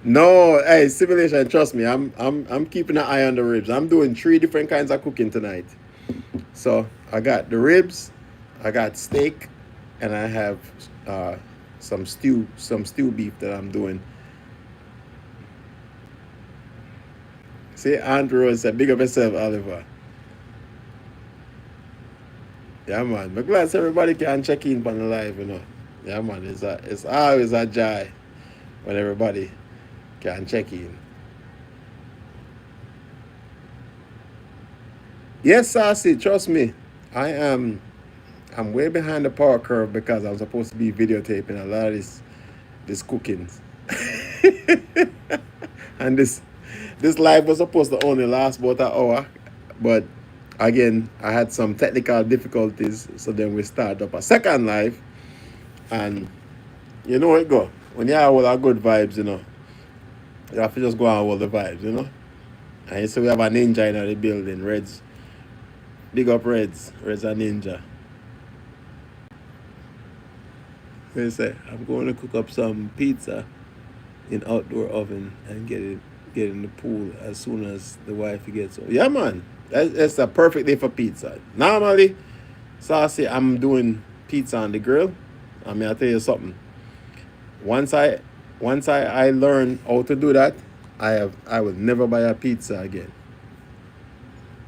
No, hey, simulation, trust me, I'm keeping an eye on the ribs. I'm doing 3 different kinds of cooking tonight. So I got the ribs, I got steak, and I have some stew beef that I'm doing. See, Andrew said, big up yourself, Oliver. Yeah, man. I'm glad everybody can check in on the live, Yeah, man. It's always a joy when everybody can check in. Yes, Sassy, trust me. I'm way behind the power curve because I'm supposed to be videotaping a lot of this cooking. And this live was supposed to only last about an hour, but again, I had some technical difficulties, so then we started up a second live, and you know it go. When you have all our good vibes, you have to just go on all the vibes, And so we have a ninja in the building, Reds. Big up Reds and Ninja. They say I'm going to cook up some pizza in outdoor oven and get in the pool as soon as the wife gets home. Yeah, man, that's a perfect day for pizza. Normally, Saucy, I'm doing pizza on the grill. I mean, I'll tell you something. Once I once I learn how to do that, I will never buy a pizza again.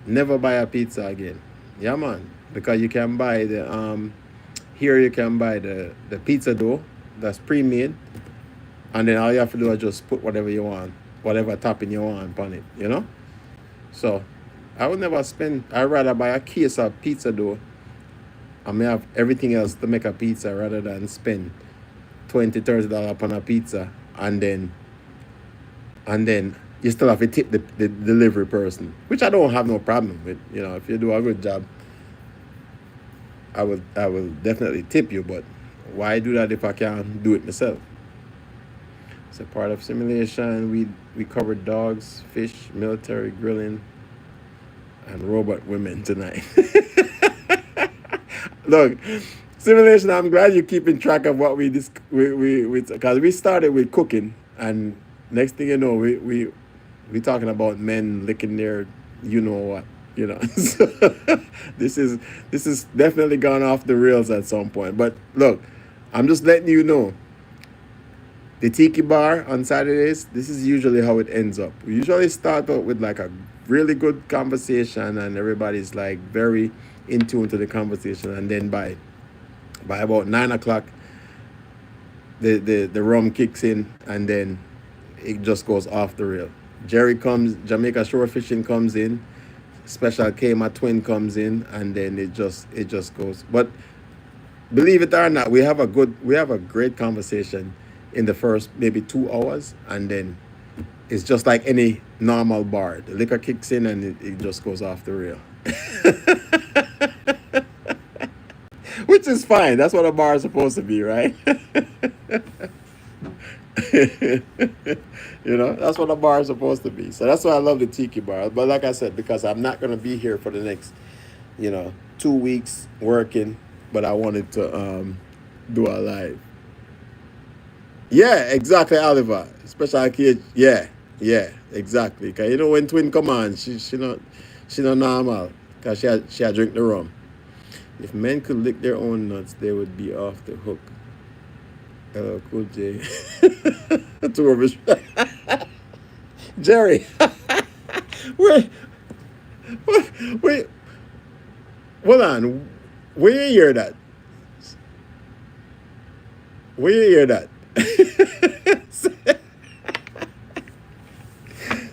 Never buy a pizza again. Yeah, man, because you can buy the here you can buy the pizza dough that's pre-made, and then all you have to do is just put whatever you want, whatever topping you want on it. So I would never spend. I'd rather buy a case of pizza dough. I may have everything else to make a pizza rather than spend $20-$30 upon a pizza, and then you still have to tip the delivery person, which I don't have no problem with. If you do a good job, I will definitely tip you. But why do that if I can't do it myself? It's a part of simulation. We covered dogs, fish, military, grilling, and robot women tonight. Look, simulation. I'm glad you're keeping track of what we because we started with cooking, and next thing you know, we talking about men licking their you know what. So this is definitely gone off the rails at some point. But look, I'm just letting you know the tiki bar on Saturdays, this is usually how it ends up. We usually start out with like a really good conversation, and everybody's like very in tune to the conversation, and then by about 9 o'clock the rum kicks in, and then it just goes off the rail. Jerry comes, Jamaica Shore Fishing comes in, Special K, my twin, comes in, and then it just goes. But believe it or not, we have a great conversation in the first maybe 2 hours, and then it's just like any normal bar. The liquor kicks in, and it just goes off the rail. Which is fine. That's what a bar is supposed to be, right? That's what a bar is supposed to be. So that's why I love the tiki bar. But like I said, because I'm not going to be here for the next, 2 weeks working, but I wanted to do a live. Yeah, exactly, Oliver. Special kid. Yeah, yeah, exactly. Cause when twin come on, she not normal. Cause she had drink the rum. If men could lick their own nuts, they would be off the hook. Hello, cool J. Two of us. Jerry. wait, wait, hold on. Where you hear that? Where you hear that?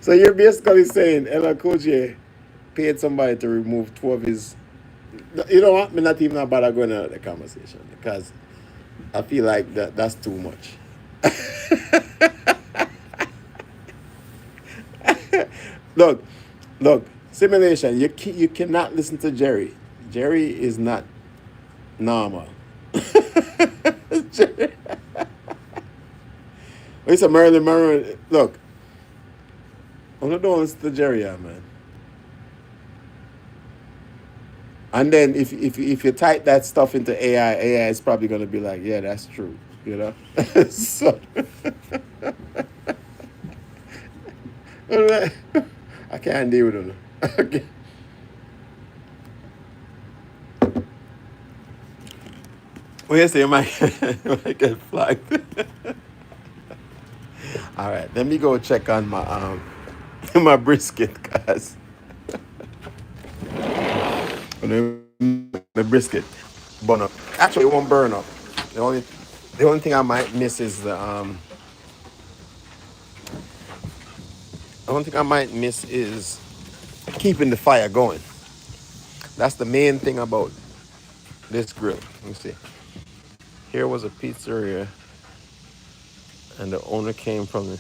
So you're basically saying Ella Koje paid somebody to remove two of his. You know what? Me not even about going into the conversation because I feel like that's too much. Look, look, simulation. You cannot listen to Jerry. Jerry is not normal. Jerry, it's a Marilyn Monroe. Look, I'm not doing listen to Jerry, yeah, man. And then if you type that stuff into AI is probably gonna be like, yeah, that's true. So I can't deal with it. Okay. Well, yes, you might, you might get flagged. All right, let me go check on my my brisket, guys. The brisket burn up. Actually, it won't burn up. The only thing I might miss is the only thing I might miss is keeping the fire going. That's the main thing about this grill. Let me see. Here was a pizzeria, and the owner came from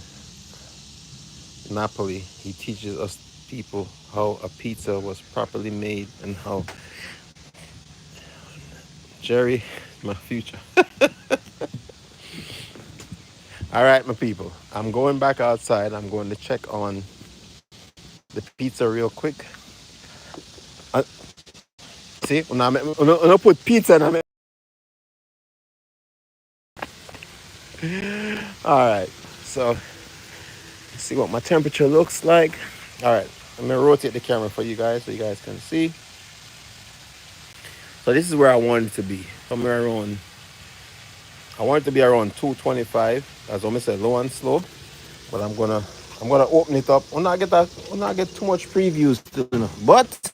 Napoli. He teaches us people how a pizza was properly made and how Jerry, my future. All right, my people. I'm going back outside. I'm going to check on the pizza real quick. Uh, See, when I put pizza in, All right, so let's see what my temperature looks like. All right, I'm gonna rotate the camera for you guys so you guys can see. So this is where I want it to be, somewhere around. I want it to be around 225, as I said, low and slow. But I'm gonna open it up. I'll not get too much previews still, but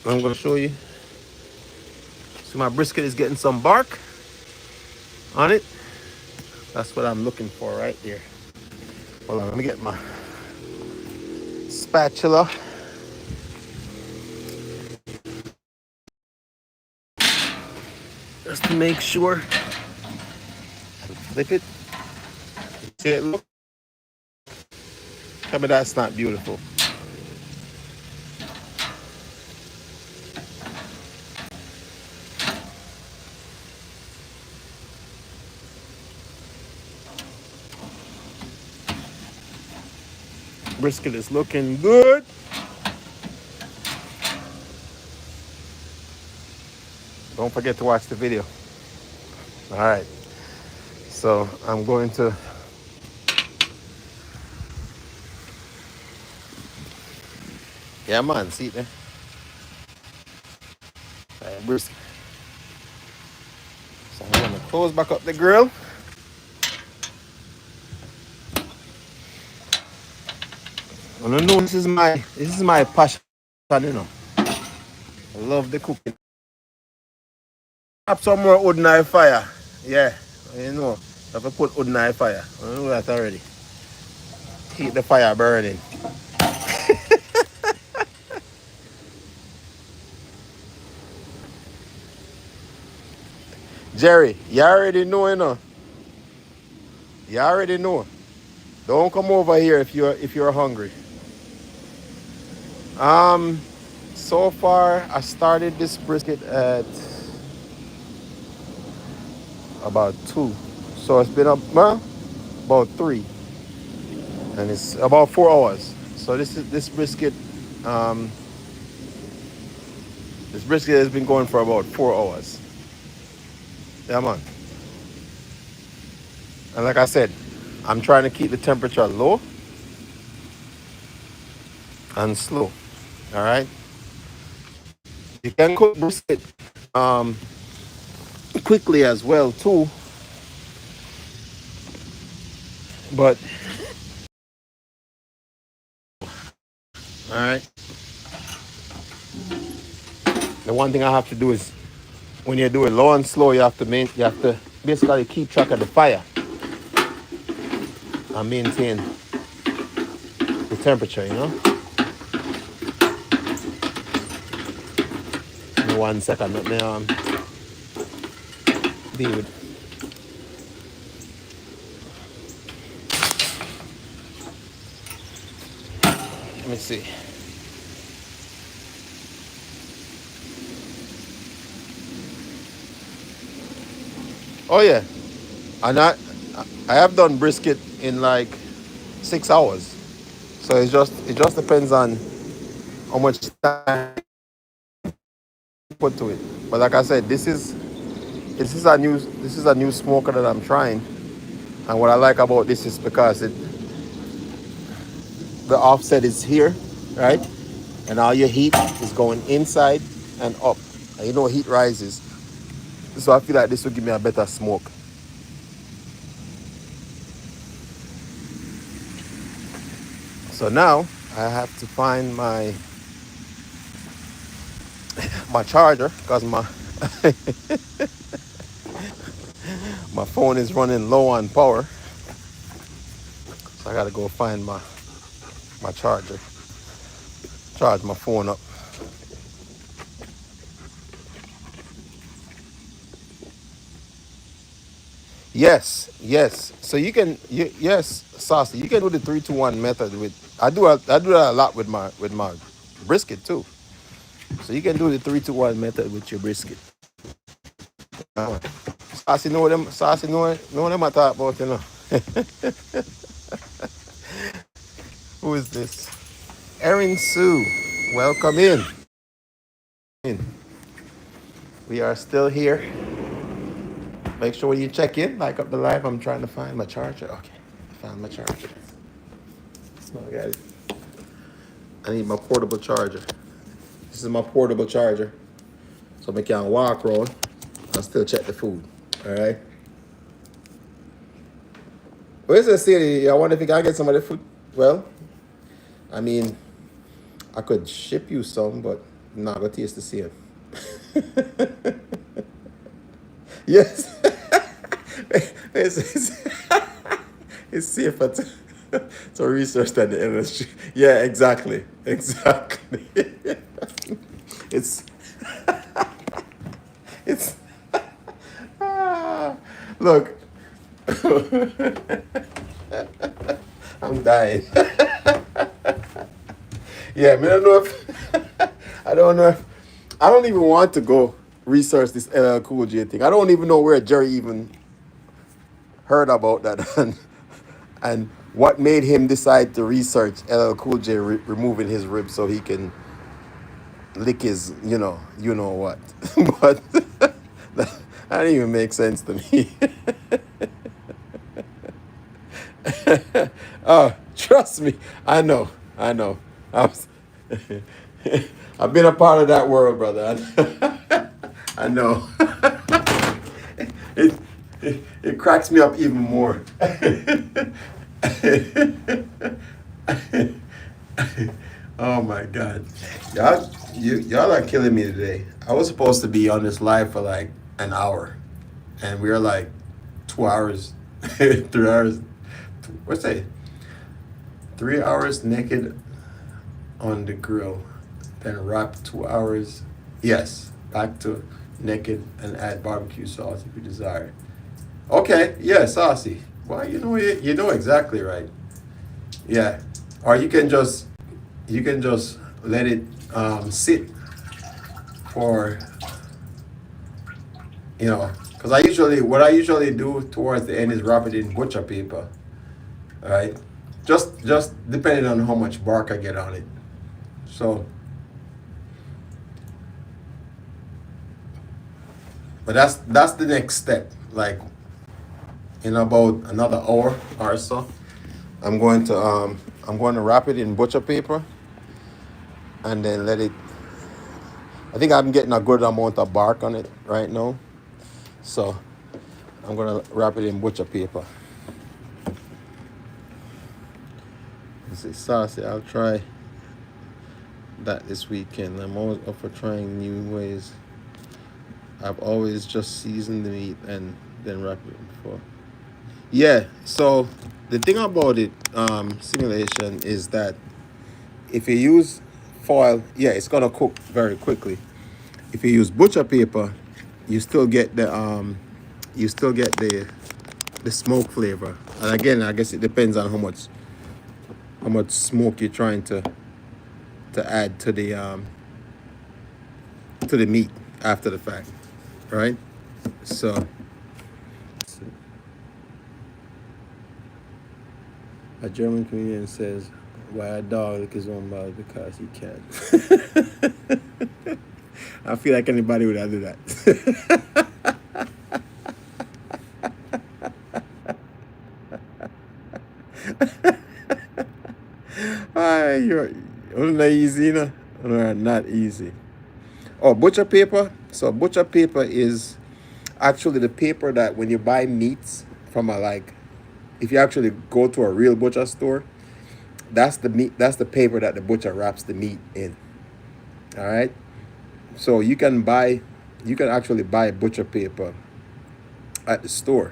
I'm gonna show you. See, my brisket is getting some bark on it. That's what I'm looking for right there. Hold on, let me get my spatula. Just to make sure. Flip it. See it look? Tell me that's not beautiful. Brisket is looking good. Don't forget to watch the video. All right. So I'm going to. Yeah, man. See it there. All right, brisket. So I'm gonna close back up the grill. I don't know. This is my passion. I love the cooking. Have some more wood in fire. Yeah, you have to put wood in fire. I know that already. Keep the fire burning. Jerry, you already know. You already know. Don't come over here if you're hungry. Um, so far I started this brisket at about 2, so it's been about 3, and it's about 4 hours. So this brisket, um, this brisket has been going for about 4 hours. Yeah, man. And like I said, I'm trying to keep the temperature low and slow. All right. You can cook brisket um, quickly as well too, but all right. The one thing I have to do is when you do it low and slow, you have to basically keep track of the fire and maintain the temperature. Give me 1 second. Let me deal with. Let me see. Oh yeah, and I have done brisket in like 6 hours. So it just depends on how much time you put to it. But like I said, this is a new smoker that I'm trying, and what I like about this is because the offset is here, right, and all your heat is going inside and up, and heat rises. So I feel like this will give me a better smoke. So now I have to find my charger because my phone is running low on power. So I gotta go find my charger, charge my phone up. Yes. So yes, Saucy, you can do the 3-2-1 method with. I do that a lot with my brisket too. So you can do the 3-2-1 method with your brisket. Uh, Saucy know them. Saucy know them I talk about. Who is this? Erin Sue. Welcome in. We are still here. Make sure when you check in, like up the live, I'm trying to find my charger. Okay, found my charger. Oh, guys, I need my portable charger. This is my portable charger. So I can walk around and still check the food. All right. Where's the city? I wonder if you can get some of the food. Well, I mean, I could ship you some, but not gonna taste the same. Yes. it's, it's safer to research than the industry. Yeah, exactly. Exactly. it's it's look. I'm dying. Yeah, I mean, I don't know if I don't know if I don't even want to go research this LL Cool J thing. I don't even know where Jerry even heard about that and what made him decide to research LL Cool J removing his ribs so he can lick his, you know what. But that don't even make sense to me. Oh, trust me, I know. I was, I've been a part of that world, brother. I know. It, it cracks me up even more. Oh my God, y'all are killing me today. I was supposed to be on this live for like an hour, and we are like 2 hours, 3 hours. What's that? 3 hours naked on the grill, then wrap 2 hours. Yes, back to naked and add barbecue sauce if you desire. Okay, yeah, saucy. Well, you know exactly right. Yeah, or you can just let it sit for because what I usually do towards the end is wrap it in butcher paper. All right, just depending on how much bark I get on it. So, but that's the next step. Like in about another hour or so, I'm going to wrap it in butcher paper and then let it. I think I'm getting a good amount of bark on it right now, so I'm gonna wrap it in butcher paper. Let's see, saucy. I'll try that this weekend. I'm always up for trying new ways. I've always just seasoned the meat and then wrap it before. Yeah, so the thing about it, simulation, is that if you use foil, yeah, it's gonna cook very quickly. If you use butcher paper, you still get the smoke flavor. And again, I guess it depends on how much smoke you're trying to add to the meat after the fact, right? So a German comedian says, "Why a dog lick his own mouth because he can." I feel like anybody would do that. Wasn't that easy, No, not easy. Oh, butcher paper. So butcher paper is actually the paper that when you buy meats from if you actually go to a real butcher store, that's the meat. That's the paper that the butcher wraps the meat in. All right. So you can actually buy butcher paper at the store,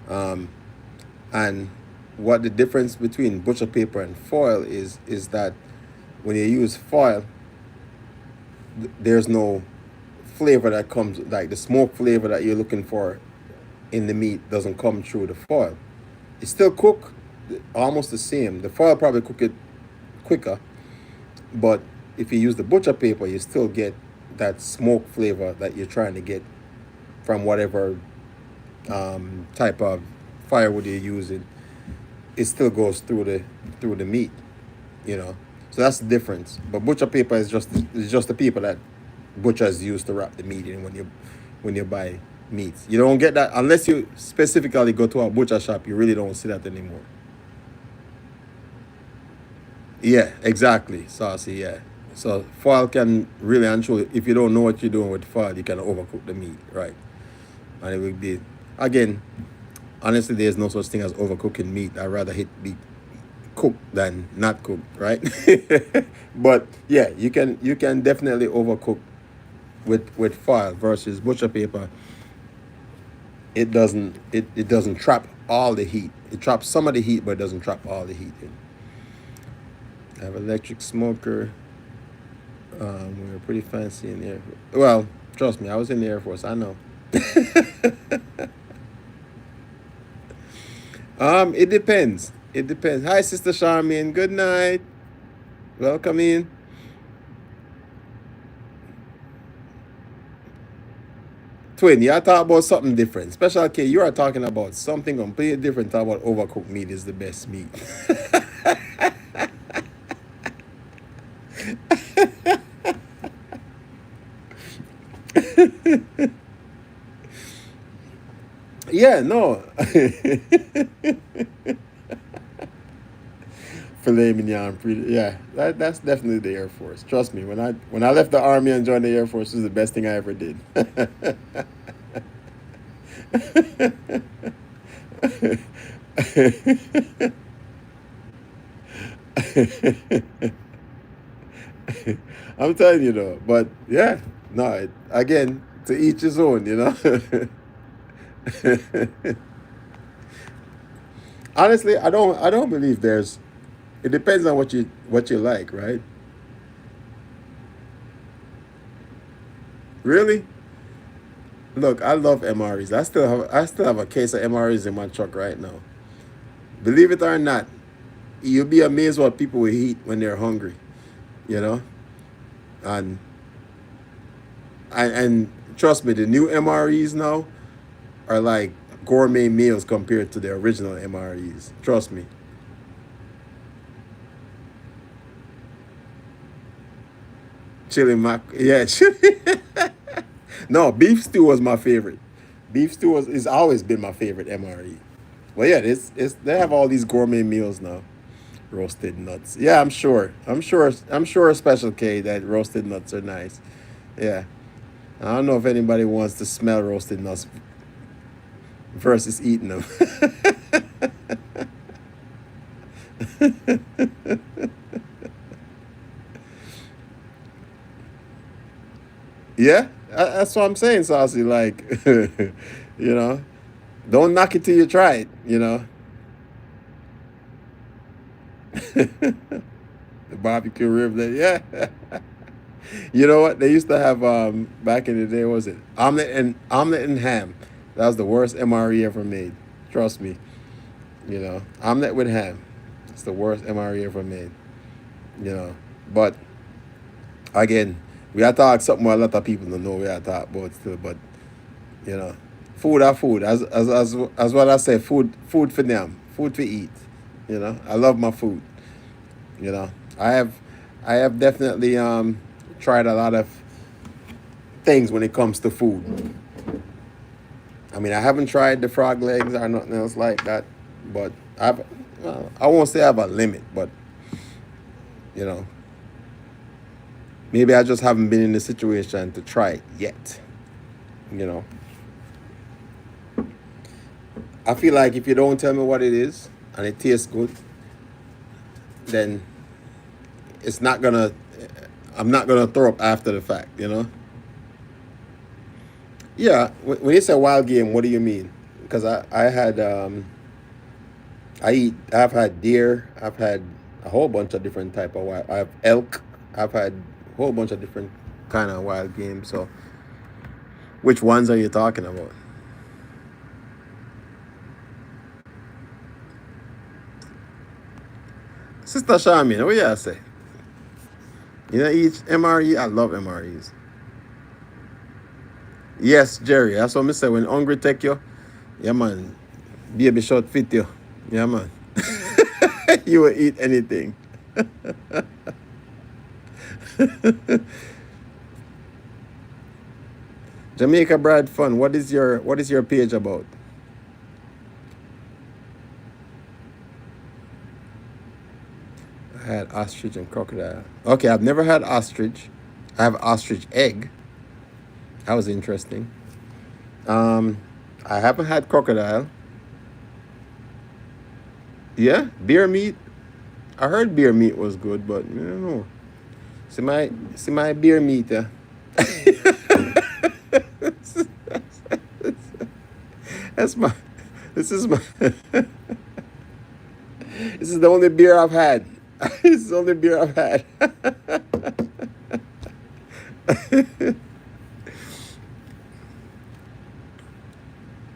and what the difference between butcher paper and foil is that when you use foil, there's no flavor that comes, like the smoke flavor that you're looking for in the meat doesn't come through the foil. It still cook almost the same. The foil probably cook it quicker, but if you use the butcher paper, you still get that smoke flavor that you're trying to get from whatever type of firewood you're using. It still goes through the meat, So that's the difference. But butcher paper is just the paper that butchers use to wrap the meat in when you buy meats. You don't get that unless you specifically go to a butcher shop. You really don't see that anymore. Yeah, exactly, saucy. Yeah. So foil can really and truly, if you don't know what you're doing with foil, you can overcook the meat, right? And it will be again. Honestly, there's no such thing as overcooking meat. I'd rather it be cooked than not cooked, right? But yeah, you can definitely overcook with foil versus butcher paper. It doesn't trap all the heat. It traps some of the heat, but it doesn't trap all the heat in. I have electric smoker. We were pretty fancy in there. Well, trust me, I was in the Air Force. I know. It depends. It depends. Hi, Sister Charmaine. Good night. Welcome in. Twin, you are talking about something different. Special K, you are talking about something completely different. Talk about overcooked meat is the best meat. Yeah, no. Filet mignon, yeah, that's definitely the Air Force. Trust me, when I left the Army and joined the Air Force, it was the best thing I ever did. I'm telling you though, but yeah, no, again, to each his own, you know. Honestly, I don't believe there's. It depends on what you like, right? Really? Look, I love MREs. I still have a case of MREs in my truck right now. Believe it or not, you'll be amazed what people will eat when they're hungry. You know, and and trust me, the new MREs now are like gourmet meals compared to the original MREs. Trust me. Chili mac, yeah. No, beef stew was my favorite. Beef stew is always been my favorite MRE. Well, yeah, it's they have all these gourmet meals now. Roasted nuts. Yeah, I'm sure. I'm sure. Special K that roasted nuts are nice. Yeah, I don't know if anybody wants to smell roasted nuts versus eating them. Yeah, that's what I'm saying, Saucy. Like, know, don't knock it till you try it. The barbecue rib. Yeah. You know what? They used to have back in the day. What was it omelet and ham? That was the worst MRE ever made. Trust me. Omelet with ham. It's the worst MRE ever made. You know, but again, we are talking something a lot of people don't know we are talking about still. But you know, food are food. As what I say, food for them, food to eat. I love my food. You know, I have I have definitely tried a lot of things when it comes to food. I mean, I haven't tried the frog legs or nothing else like that, but I won't say I have a limit, but you know, maybe I just haven't been in the situation to try it yet. You know, I feel like if you don't tell me what it is and it tastes good, then it's not gonna. I'm not gonna throw up after the fact. Yeah. When you say wild game, what do you mean? Because I had I've had deer. I've had a whole bunch of different type of wild. I have elk. I've had a whole bunch of different kind of wild game. So, which ones are you talking about? Sister Charmin, what you say? Each MRE. I love MREs. Yes, Jerry. That's what I say. When hungry take you, yeah man, baby short fit you. Yeah man, you will eat anything. Jamaica Brad Fun. What is your page about? I had ostrich and crocodile. Okay, I've never had ostrich. I have ostrich egg. That was interesting. Um, I haven't had crocodile. Yeah, beer meat. I heard beer meat was good, but I don't know. See my beer meat. That's my. This is my. This is the only beer I've had. This is the only beer I've had.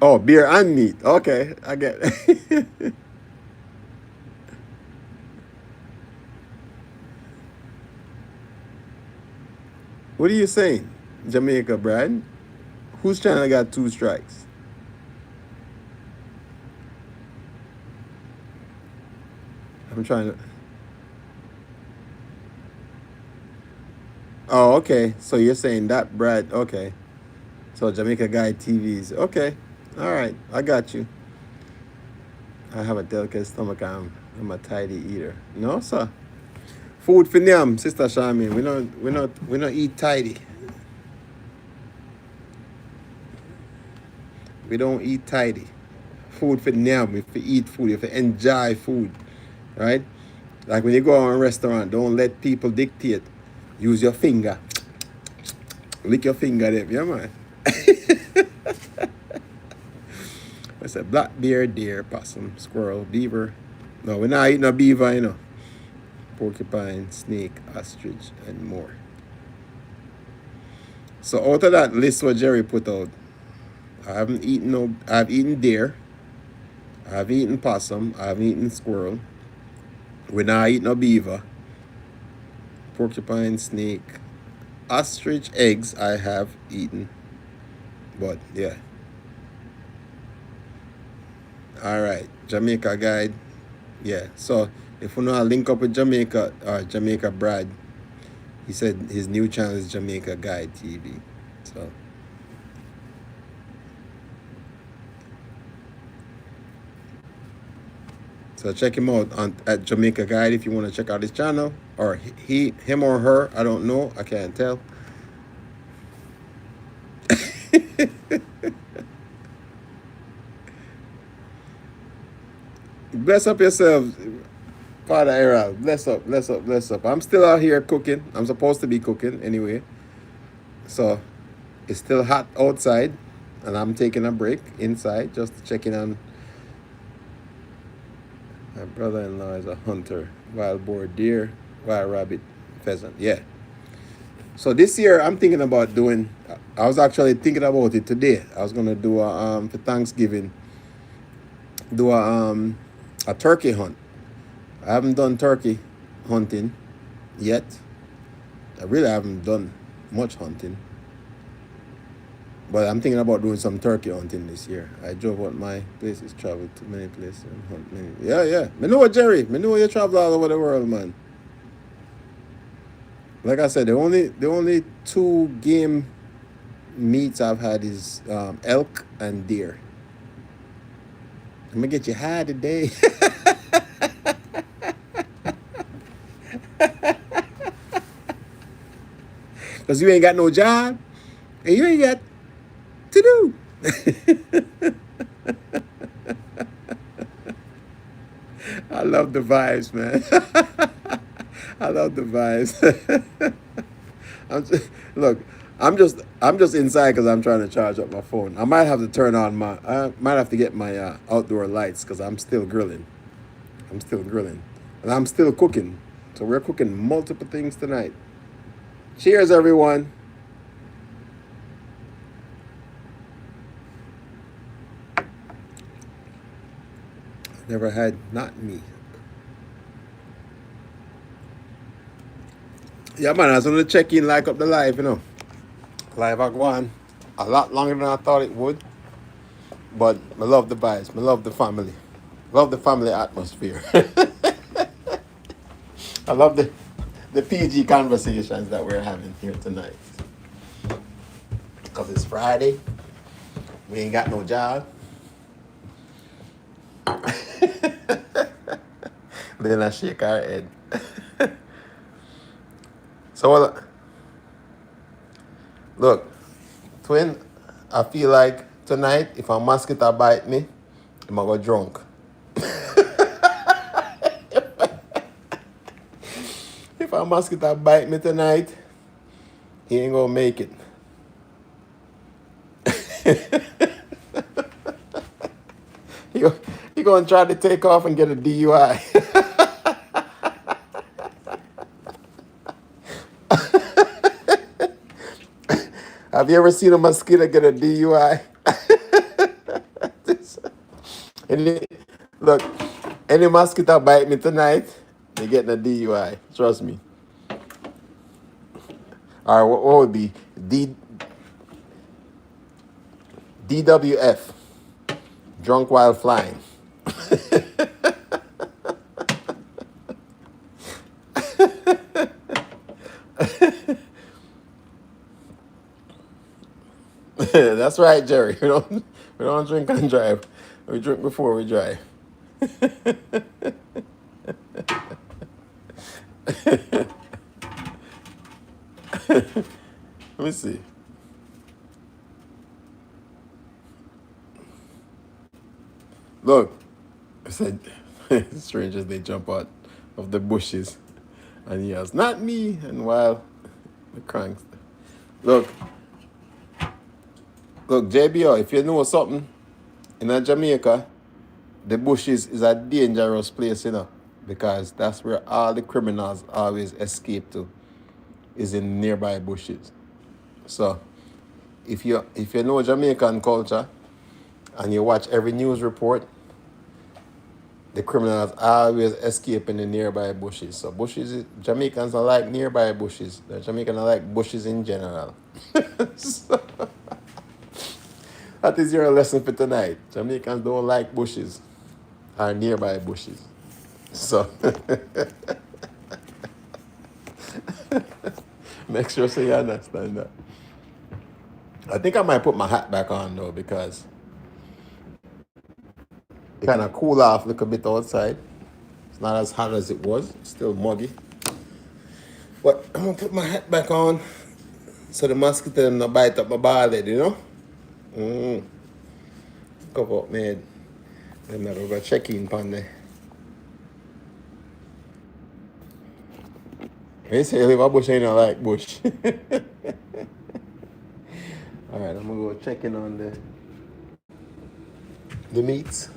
Oh, beer and meat. Okay, I get it. What are you saying, Jamaica, Brad? Whose channel got 2 strikes? I'm trying to. Oh, okay. So you're saying that, Brad? Okay. So Jamaica Guy TVs. Okay. All right. I got you. I have a delicate stomach. I'm a tidy eater. No, sir. Food for them, Sister Charmaine. We don't eat tidy. We don't eat tidy. Food for them. If you eat food, if you enjoy food, right? Like when you go to a restaurant, don't let people dictate. Use your finger. Lick your finger there. Yeah, man. I said black bear, deer, possum, squirrel, beaver. No, we're not eating a beaver, Porcupine, snake, ostrich, and more. So out of that list what Jerry put out, I've eaten deer, I've eaten possum, I've eaten squirrel. We're not eating a beaver. Porcupine, snake, ostrich, eggs I have eaten. But yeah. Alright. Jamaica guide. Yeah. So if we know how to link up with Jamaica or Jamaica Brad, he said his new channel is Jamaica Guide TV. So check him out at Jamaica Guide if you want to check out his channel. Or him or her, I don't know. I can't tell. Bless up yourselves, Father Era. Bless up, bless up, bless up. I'm still out here cooking. I'm supposed to be cooking anyway. So it's still hot outside. And I'm taking a break inside just checking on. My brother-in-law is a hunter. Wild boar, deer, wild rabbit, pheasant. Yeah. So this year I'm thinking about doing. I was actually thinking about it today. I was gonna do for Thanksgiving. Do a turkey hunt. I haven't done turkey hunting yet. I really haven't done much hunting. But I'm thinking about doing some turkey hunting this year. I drove out my places, traveled to many places and hunt many. Yeah, yeah. Me know what, Jerry. Me know you travel all over the world, man. Like I said, the only 2 game meats I've had is elk and deer. I'm gonna get you high today. Cause you ain't got no job and you ain't got to do. I love the vibes, man. I love the vibes. Look, I'm just inside because I'm trying to charge up my phone. I might have to I might have to get my outdoor lights because I'm still grilling. And I'm still cooking. So we're cooking multiple things tonight. Cheers, everyone. Never had not me. Yeah, man, I was gonna check in, like up the live, Live I go on a lot longer than I thought it would. But I love the vibes. I love the family. Love the family atmosphere. I love the PG conversations that we're having here tonight. Because because it's Friday. We ain't got no job. Then I shake our head. So look, twin, I feel like tonight if a mosquito bite me, I'm gonna go drunk. If a mosquito bite me tonight, he ain't gonna make it. he, he gonna try to take off and get a DUI. Have you ever seen a mosquito get a DUI? any, look, any mosquito bite me tonight, they getting a DUI. Trust me. All right, what would be DWF? Drunk while flying. That's right, Jerry. We don't drink and drive. We drink before we drive. Let me see. Look, I said, strangers, they jump out of the bushes and yells, not me, and while the cranks. Look, JBO, if you know something, in Jamaica, the bushes is a dangerous place, because that's where all the criminals always escape to, is in nearby bushes. So, if you know Jamaican culture and you watch every news report, the criminals always escape in the nearby bushes. So Jamaicans don't like nearby bushes. The Jamaicans don't like bushes in general. So, that is your lesson for tonight. Jamaicans don't like bushes or nearby bushes. So make sure so you understand that. I think I might put my hat back on though, because it kind of cool off a little bit outside. It's not as hot as it was. It's still muggy. But I'm gonna put my hat back on so the mosquito don't bite up my bald head, Cover up my head. I'm not gonna check in upon there. They say live a bush ain't not like bush. Alright, I'm gonna go check in on the meats.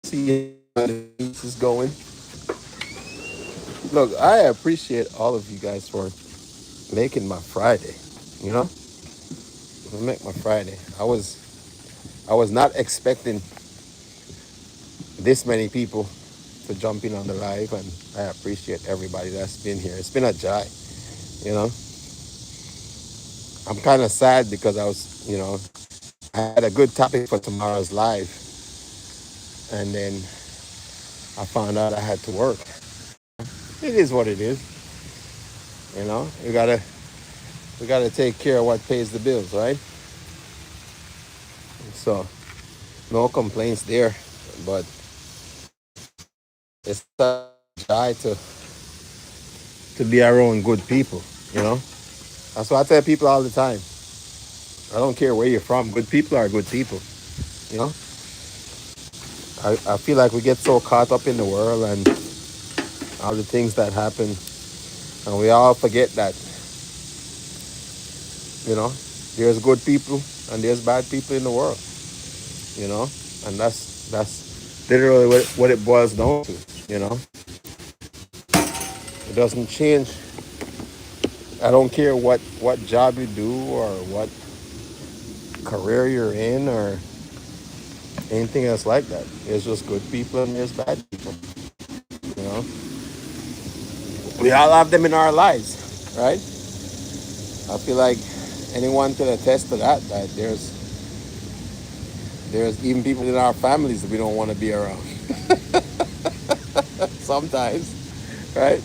See how the meats is going. Look, I appreciate all of you guys for making my Friday. Make my Friday. I was not expecting this many people to jump in on the live, and I appreciate everybody that's been here. It's been a joy, I'm kind of sad because I had a good topic for tomorrow's live, and then I found out I had to work. It is what it is. We gotta take care of what pays the bills, right? So no complaints there, but it's a joy to be around good people, That's what I tell people all the time. I don't care where you're from. Good people are good people, I feel like we get so caught up in the world and all the things that happen, and we all forget that, there's good people and there's bad people in the world, and that's literally what it boils down to, It doesn't change. I don't care what job you do or what career you're in or anything else like that. There's just good people and there's bad people. We all have them in our lives, right? I feel like anyone can attest to that there's even people in our families that we don't want to be around. Sometimes. right?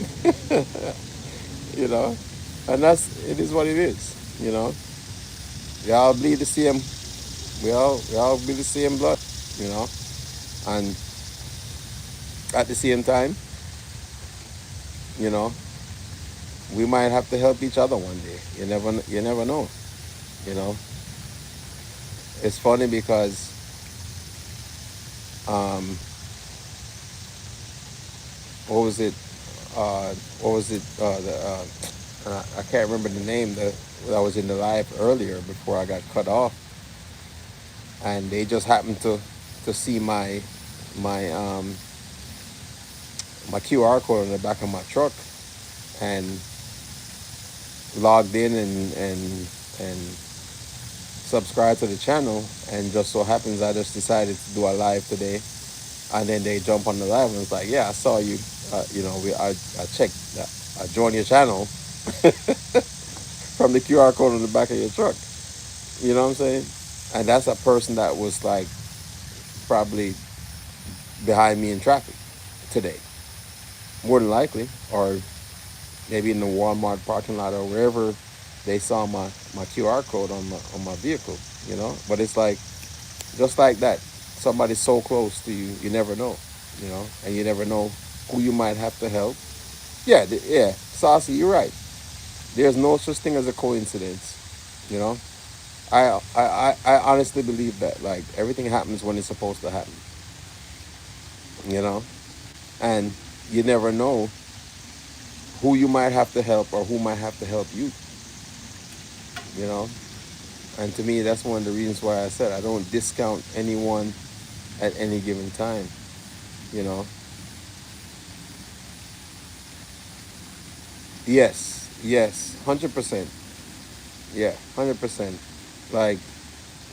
You know, and it is what it is. You know, we all bleed the same. We all bleed the same blood. You know, and at the same time, you know, we might have to help each other one day. You never know. You know, it's funny because um, what was it? What was it? I can't remember the name that was in the live earlier before I got cut off, and they just happened to see my my QR code on the back of my truck and logged in and subscribed to the channel, and just so happens I just decided to do a live today, and then they jump on the live and it's like, yeah, I saw you. I checked, I joined your channel from the QR code on the back of your truck. You know what I'm saying? And that's a person that was like probably behind me in traffic today, more than likely, or maybe in the Walmart parking lot or wherever they saw my QR code on my vehicle. You know, but it's like just like that. Somebody's so close to you, you never know. You know, and you never know who you might have to help. Yeah, yeah, Saucy, you're right. There's no such thing as a coincidence. You know, I honestly believe that like everything happens when it's supposed to happen. You know, and you never know who you might have to help or who might have to help you. You know, and to me, that's one of the reasons why I said I don't discount anyone at any given time. You know, yes, 100%. Yeah, 100%. Like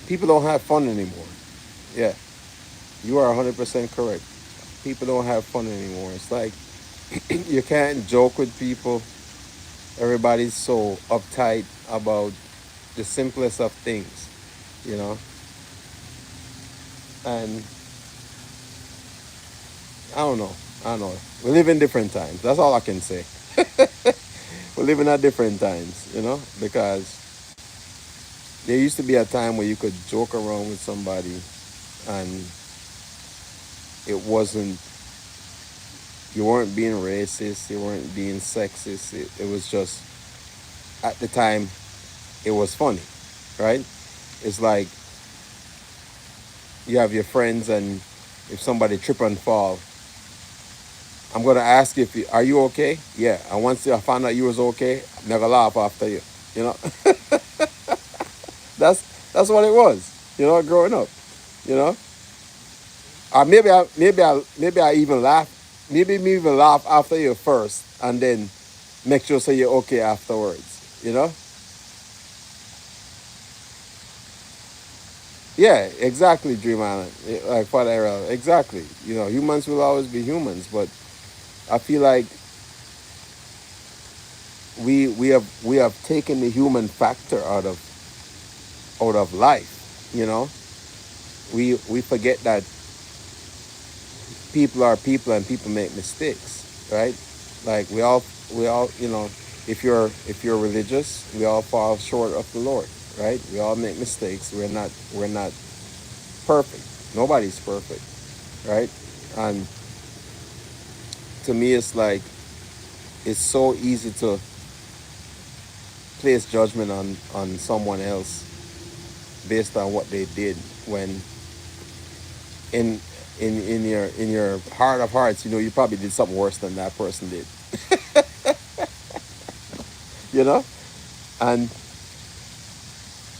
people don't have fun anymore. Yeah, you are 100% correct. People don't have fun anymore. It's like you can't joke with people. Everybody's so uptight about the simplest of things, you know. And I don't know. I don't know. We live in different times. That's all I can say. We're living at different times, you know, because there used to be a time where you could joke around with somebody and it wasn't, you weren't being racist, you weren't being sexist. It was just, at the time, it was funny, right? It's like you have your friends, and if somebody trip and fall, I'm gonna ask you if you, are you okay? Yeah. And once I found out you was okay, I'm gonna laugh after you. You know, that's what it was. You know, growing up. You know, maybe I even laugh. Maybe me even laugh after you first, and then make sure so you're okay afterwards. You know. Yeah, exactly, Dream Island. Like Father Errol, exactly. You know, humans will always be humans, but I feel like we have taken the human factor out of life. You know, we forget that people are people and people make mistakes, right? Like we all if you're religious, we all fall short of the Lord, right? We all make mistakes. We're not perfect. Nobody's perfect, right? And to me, it's like it's so easy to place judgment on someone else based on what they did when in in your heart of hearts, you probably did something worse than that person did. You know, and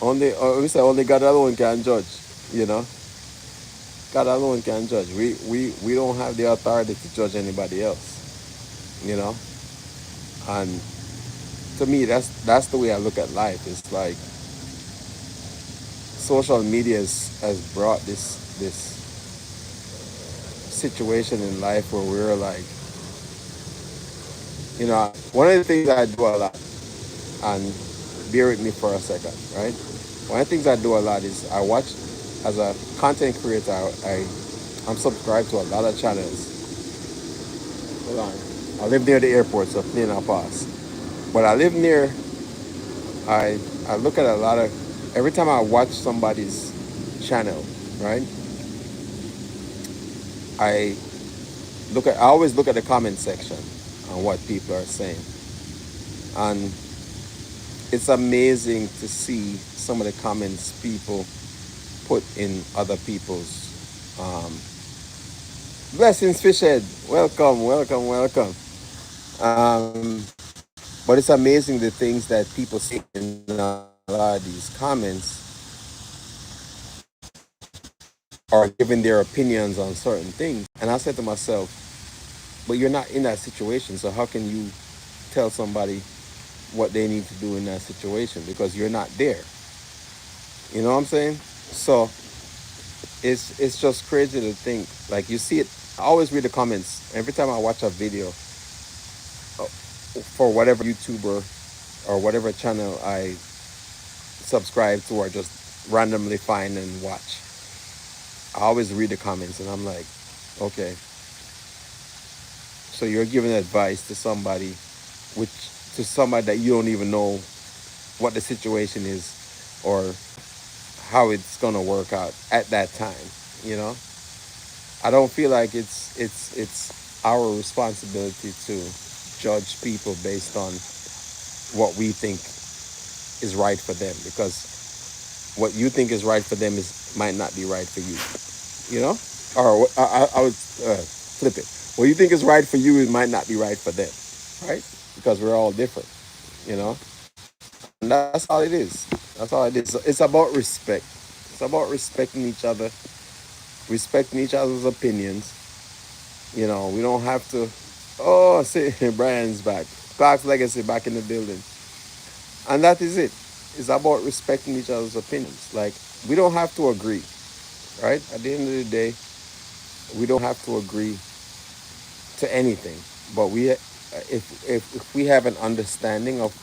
we say only God alone can judge. You know, God alone can judge. We don't have the authority to judge anybody else. You know, and to me, that's the way I look at life. It's like social media has brought this situation in life where we're like, one of the things I do a lot, and bear with me for a second, right? One of the things I do a lot is I watch, as a content creator, I'm subscribed to a lot of channels. Hold on. I live near the airport, so plane I pass. But I live near. I I look at a lot of. Every time I watch somebody's channel, right? I I always look at the comment section on what people are saying, and it's amazing to see some of the comments people put in other people's. Blessings, Fishhead. Welcome, welcome, welcome. But it's amazing the things that people say in a lot of these comments are giving their opinions on certain things. And I said to myself, but you're not in that situation, so how can you tell somebody what they need to do in that situation because you're not there? You know what I'm saying? So it's just crazy to think. Like you see it. I always read the comments every time I watch a video for whatever YouTuber or whatever channel I subscribe to or just randomly find and watch. I always read the comments and I'm like, okay, so you're giving advice which to somebody that you don't even know what the situation is or how it's gonna work out at that time. You know, I don't feel like it's our responsibility to judge people based on what we think is right for them because what you think is right for them is might not be right for you. You know, or I would flip it. What you think is right for you, it might not be right for them, right? Because we're all different. You know, and that's all it is. That's all it is. It's about respect. It's about respecting each other, respecting each other's opinions. You know, we don't have to. Oh, see, Brian's back. Clark's Legacy back in the building, and that is it. It's about respecting each other's opinions. Like we don't have to agree, right? At the end of the day, we don't have to agree to anything, but if we have an understanding of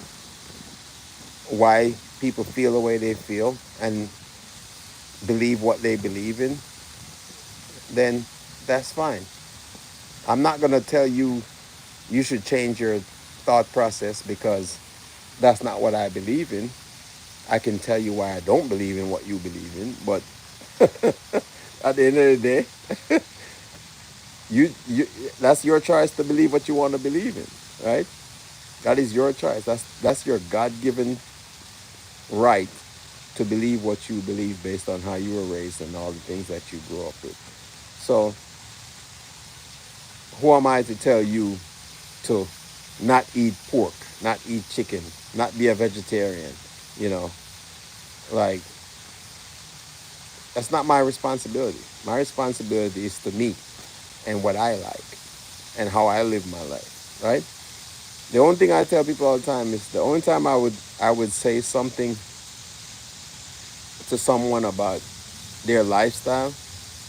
why people feel the way they feel and believe what they believe in, then that's fine. I'm not gonna tell you you should change your thought process because that's not what I believe in. I can tell you why I don't believe in what you believe in, but at the end of the day, you that's your choice to believe what you want to believe in, right? That is your choice. That's your God-given right to believe what you believe based on how you were raised and all the things that you grew up with. So, who am I to tell you to not eat pork, not eat chicken, not be a vegetarian? You know, like that's not my responsibility. My responsibility is to me and what I like and how I live my life, right? The only thing I tell people all the time is the only time I would say something to someone about their lifestyle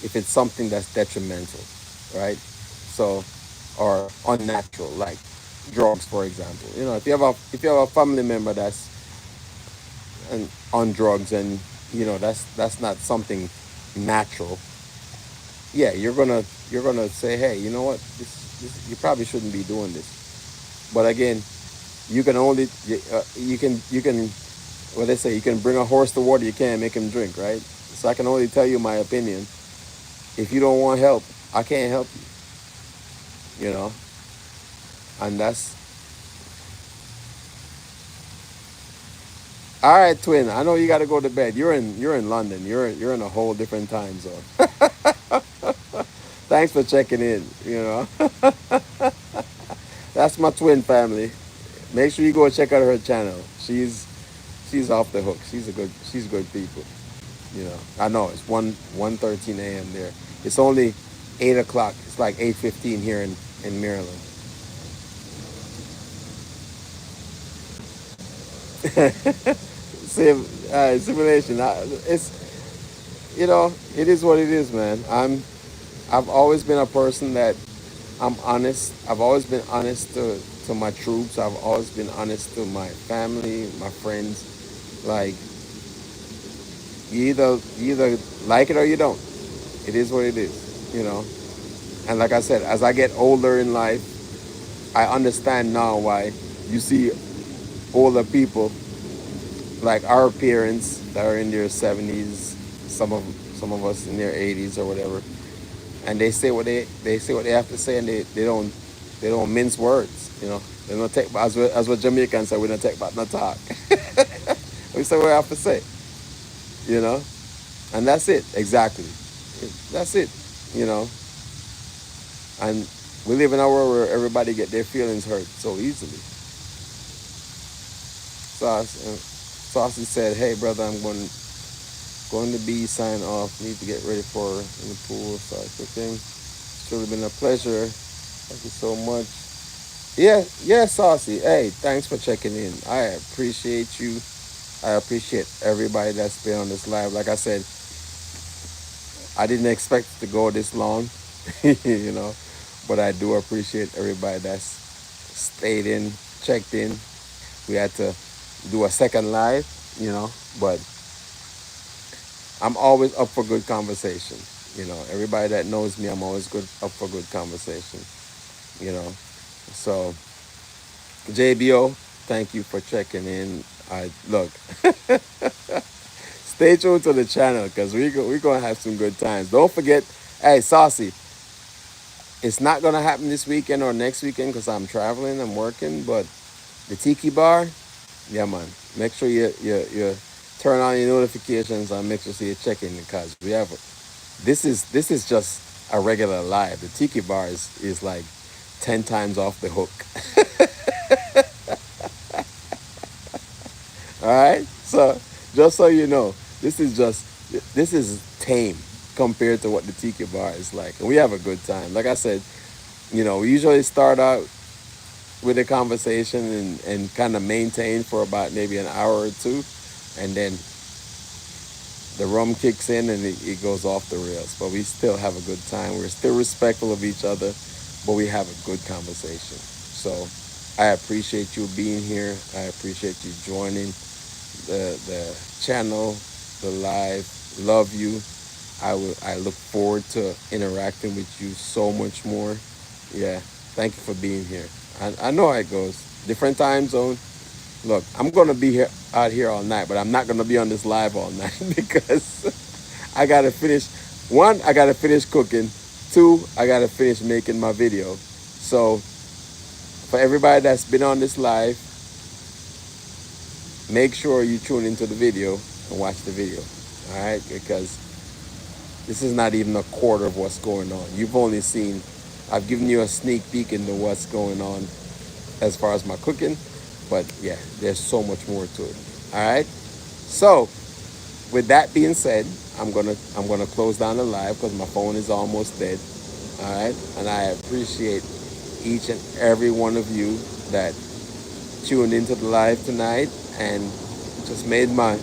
if it's something that's detrimental, right? So, or unnatural, like drugs, for example. You know, if you have a family member that's on drugs and you know that's not something natural, yeah, you're gonna say, hey, you know what, this you probably shouldn't be doing this. But again, you can only you can what they say, you can bring a horse to water, you can't make him drink, right? So I can only tell you my opinion. If you don't want help, I can't help you. You know, and that's all right, twin. I know you got to go to bed. You're in London. You're in a whole different time zone. Thanks for checking in. You know, that's my twin family. Make sure you go check out her channel. She's off the hook. She's good people. You know, I know it's 1:13 a.m. there. It's only 8 o'clock. It's like 8:15 here in Maryland. Simulation. It's it is what it is, man. I've always been a person that I'm honest. I've always been honest to my troops. I've always been honest to my family, my friends. Like you either like it or you don't. It is what it is. You know. And like I said, as I get older in life, I understand now why you see older people like our parents that are in their 70s, some of some of us in their 80s or whatever, and they say what they have to say, and they don't mince words. You know, they don't take as what Jamaicans say. We don't take back no talk. We say what we have to say. You know, and that's it exactly. That's it. You know, and we live in a world where everybody get their feelings hurt so easily. Saucy said, "Hey brother, I'm going to be sign off. Need to get ready for in the pool. Start cooking. It's truly been a pleasure. Thank you so much." Yeah, yeah, Saucy. Hey, thanks for checking in. I appreciate you. I appreciate everybody that's been on this live. Like I said, I didn't expect it to go this long, you know, but I do appreciate everybody that's stayed in, checked in. We had to do a second live, you know, but I'm always up for good conversation. You know, everybody that knows me, I'm always good up for good conversation. You know, so JBO, thank you for checking in. I look, stay tuned to the channel because we're gonna have some good times. Don't forget, hey Saucy, it's not gonna happen this weekend or next weekend because I'm traveling, I'm working. But the Tiki Bar, yeah man, make sure you turn on your notifications and make sure you check in because we have this is just a regular live. The Tiki Bar is like 10 times off the hook. All right, so just so you know, this is tame compared to what the Tiki Bar is like, and we have a good time. Like I said, you know, we usually start out with a conversation and kind of maintain for about maybe an hour or two, and then the rum kicks in and it goes off the rails. But we still have a good time. We're still respectful of each other, but we have a good conversation. So I appreciate you being here. I appreciate you joining the channel, the live. Love you. I look forward to interacting with you so much more. Yeah. Thank you for being here. I know how it goes. Different time zone. Look, I'm gonna be here out here all night, but I'm not gonna be on this live all night because I gotta finish. One, I gotta finish cooking. Two, I gotta finish making my video. So for everybody that's been on this live, make sure you tune into the video and watch the video. All right, because this is not even a quarter of what's going on. You've only seen. I've given you a sneak peek into what's going on as far as my cooking, but yeah, there's so much more to it. All right. So with that being said, I'm gonna close down the live because my phone is almost dead. All right, and I appreciate each and every one of you that tuned into the live tonight and just made my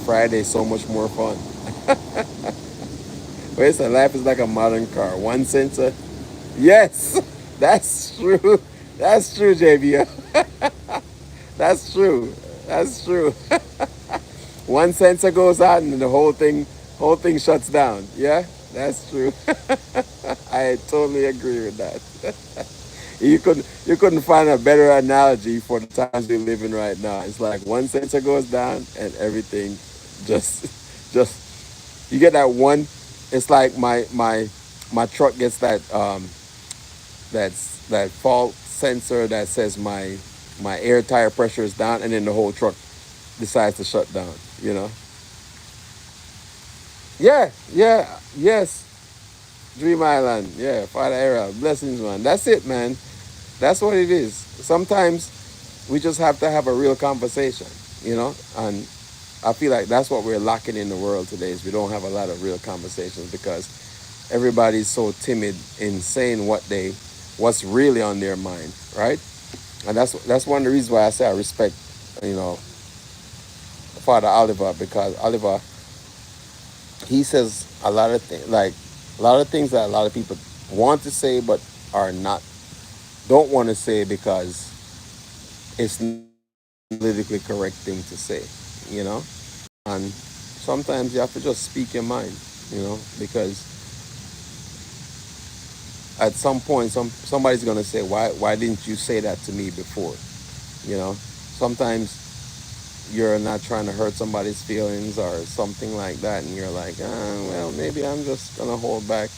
Friday so much more fun. Wait, so life is like a modern car. One sensor. Yes, that's true. That's true, JBL. That's true. That's true. One sensor goes out and the whole thing shuts down. Yeah, that's true. I totally agree with that. You couldn't find a better analogy for the times we live in right now. It's like one sensor goes down and everything just you get that one. It's like my truck gets that fault sensor that says my air tire pressure is down, and then the whole truck decides to shut down. You know? Yeah, yeah, yes. Dream Island, yeah. Father Era, blessings, man. That's it, man. That's what it is. Sometimes we just have to have a real conversation, you know. And I feel like that's what we're lacking in the world today is we don't have a lot of real conversations because everybody's so timid in saying what's really on their mind, right? And that's one of the reasons why I say I respect, you know, Father Oliver because Oliver he says a lot of things like a lot of things that a lot of people want to say but are not don't want to say because it's not a politically correct thing to say, you know. And sometimes you have to just speak your mind, you know, because at some point, somebody's gonna say, why didn't you say that to me before? You know, sometimes you're not trying to hurt somebody's feelings or something like that, and you're like, well, maybe I'm just gonna hold back.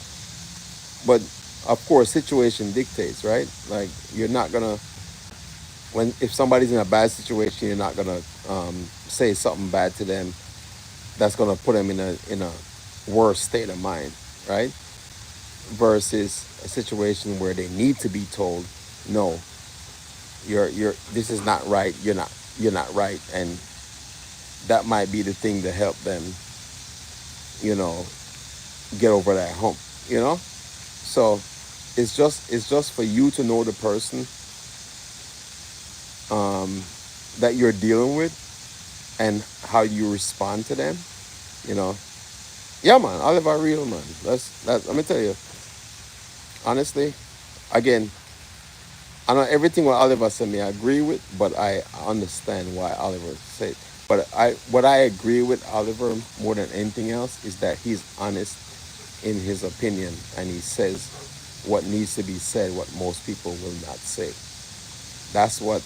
But of course, situation dictates, right? Like you're not gonna when if somebody's in a bad situation, you're not gonna say something bad to them that's gonna put them in a worse state of mind, right? Versus a situation where they need to be told, no, you're this is not right. You're not right, and that might be the thing to help them, you know, get over that hump, you know. So it's just for you to know the person that you're dealing with and how you respond to them, you know. Yeah, man, Oliver real man. Let me tell you, honestly, again, I know everything what Oliver said me I agree with, but I understand why Oliver said. But what I agree with Oliver more than anything else is that he's honest in his opinion and he says what needs to be said, what most people will not say. That's what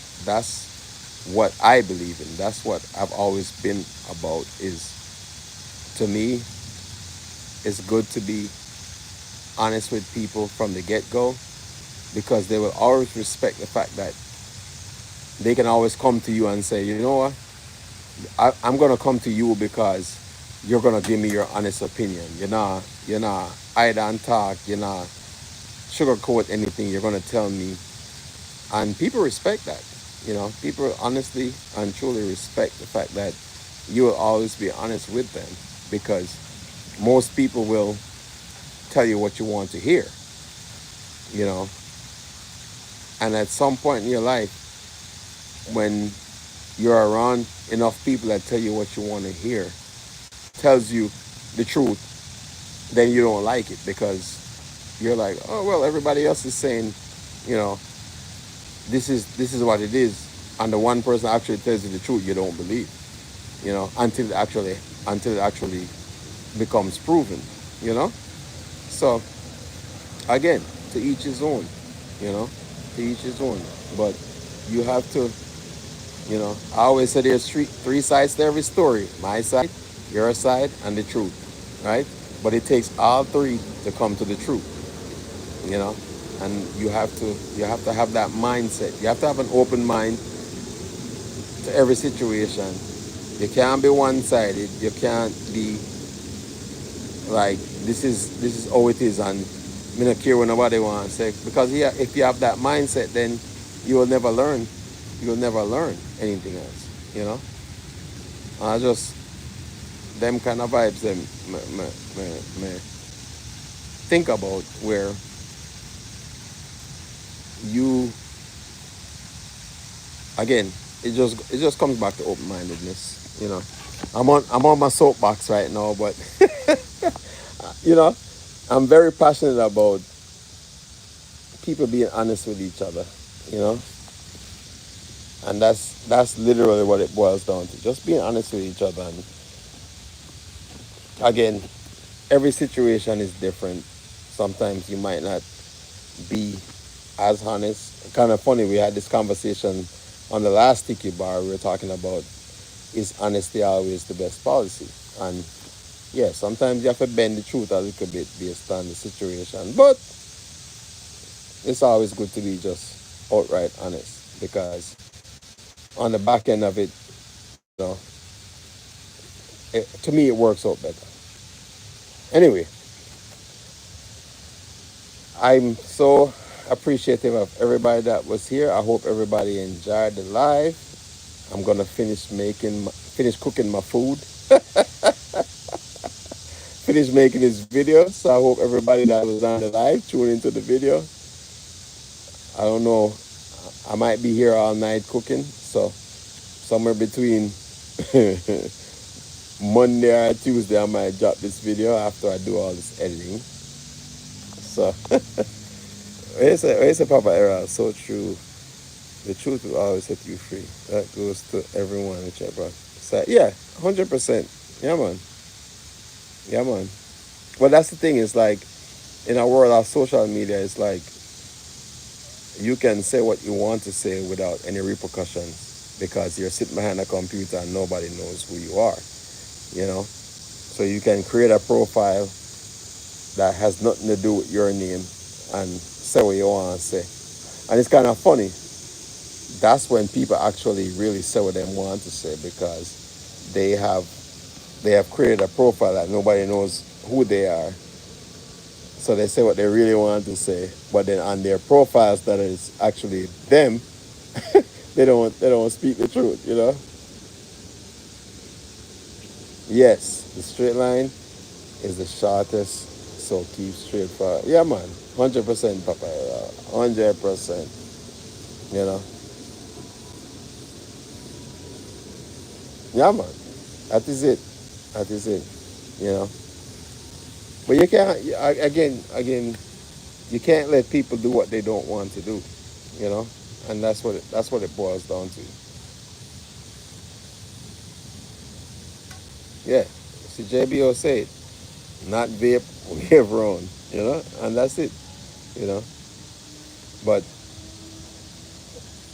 I believe in. That's what I've always been about. Is to me, it's good to be honest with people from the get go because they will always respect the fact that they can always come to you and say, you know what, I'm gonna come to you because you're gonna give me your honest opinion. You're not hide and talk. You're not sugarcoat anything. You're gonna tell me, and people respect that. People honestly and truly respect the fact that you will always be honest with them because most people will tell you what you want to hear. You know, and at some point in your life, when you're around enough people that tell you what you want to hear, tells you the truth, then you don't like it because you're like, oh well, everybody else is saying, you know, this is what it is, and the one person actually tells you the truth, you don't believe, until it actually becomes proven, you know. So again, to each his own, you know, to each his own. But you have to, I always say there's three sides to every story: my side, your side, and the truth, right? But it takes all three to come to the truth, you know. And you have to have that mindset. You have to have an open mind to every situation. You can't be one-sided. You can't be like this is how it is, and me not care what nobody wants to say. Because yeah, if you have that mindset, then you will never learn. You will never learn anything else. You know. I just them kind of vibes them me think about where you again. It just comes back to open mindedness. You know. I'm on my soapbox right now, but you know, I'm very passionate about people being honest with each other, you know, and that's literally what it boils down to, just being honest with each other. And again, every situation is different. Sometimes you might not be as honest. Kind of funny, we had this conversation on the last tiki bar. We were talking about, is honesty always the best policy? And yeah, sometimes you have to bend the truth a little bit based on the situation, but it's always good to be just outright honest because on the back end of it, you know, to me it works out better. Anyway, I'm so appreciative of everybody that was here. I hope everybody enjoyed the live. I'm gonna finish cooking my food, finish making this video. So I hope everybody that was on the live tune into the video. I don't know. I might be here all night cooking, so somewhere between Monday or Tuesday, I might drop this video after I do all this editing. So, where's a Papa Era? So true. The truth will always set you free. That goes to everyone, whichever side. Yeah, 100%. Yeah, man. Yeah, man. Well, that's the thing. Is like in a world of social media, it's like you can say what you want to say without any repercussions because you're sitting behind a computer and nobody knows who you are, you know? So you can create a profile that has nothing to do with your name and say what you want to say. And it's kind of funny. That's when people actually really say what they want to say because they have they have created a profile that nobody knows who they are. So they say what they really want to say, but then on their profiles that is actually them, they don't speak the truth, you know? Yes, the straight line is the shortest, so keep straight forward. Yeah, man, 100%, Papa, 100%. You know, yeah, man, that is it. That is it. You know, but you can't. Again, you can't let people do what they don't want to do. You know, and that's what it boils down to. Yeah, see, JBO said, not vape, we have own. You know, and that's it. You know, but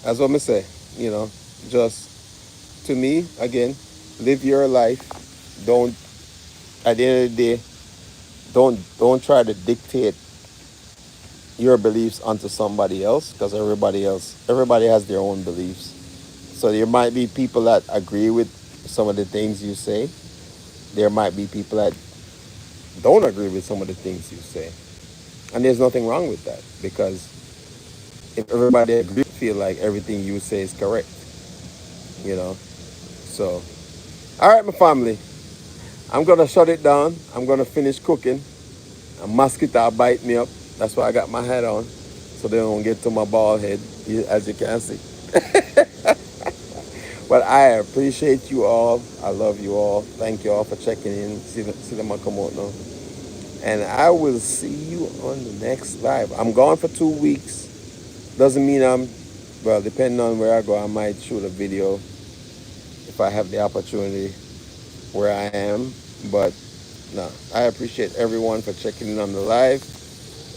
as what I say, you know, just to me again, live your life. Don't at the end of the day, don't try to dictate your beliefs onto somebody else because everybody has their own beliefs. So there might be people that agree with some of the things you say. There might be people that don't agree with some of the things you say. And there's nothing wrong with that because if everybody agrees, feel like everything you say is correct, you know. So, all right, my family, I'm gonna shut it down. I'm gonna finish cooking. A mosquito bite me up. That's why I got my hat on, so they don't get to my bald head, as you can see. But I appreciate you all. I love you all. Thank you all for checking in. See them come out now. And I will see you on the next live. I'm gone for 2 weeks. Doesn't mean well, depending on where I go, I might shoot a video if I have the opportunity where I am. But no, I appreciate everyone for checking in on the live.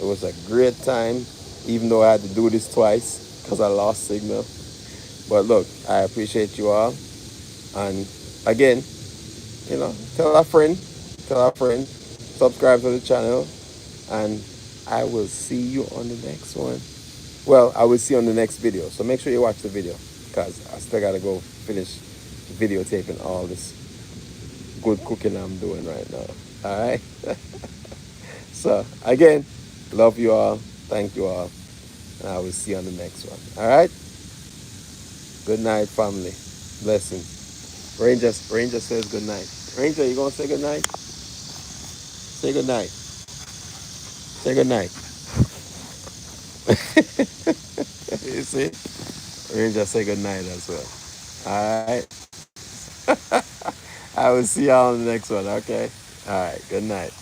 It was a great time, even though I had to do this twice because I lost signal. But look, I appreciate you all. And again, tell a friend, subscribe to the channel, and I will see you on the next one. Well, I will see you on the next video. So make sure you watch the video because I still got to go finish videotaping all this good cooking I'm doing right now. All right. So again, love you all. Thank you all. And I will see you on the next one. All right. Good night, family. Blessings. Ranger says good night. Ranger, you gonna say good night? Say good night. Say good night. You see? Ranger say good night as well. All right. I will see y'all on the next one. Okay. All right. Good night.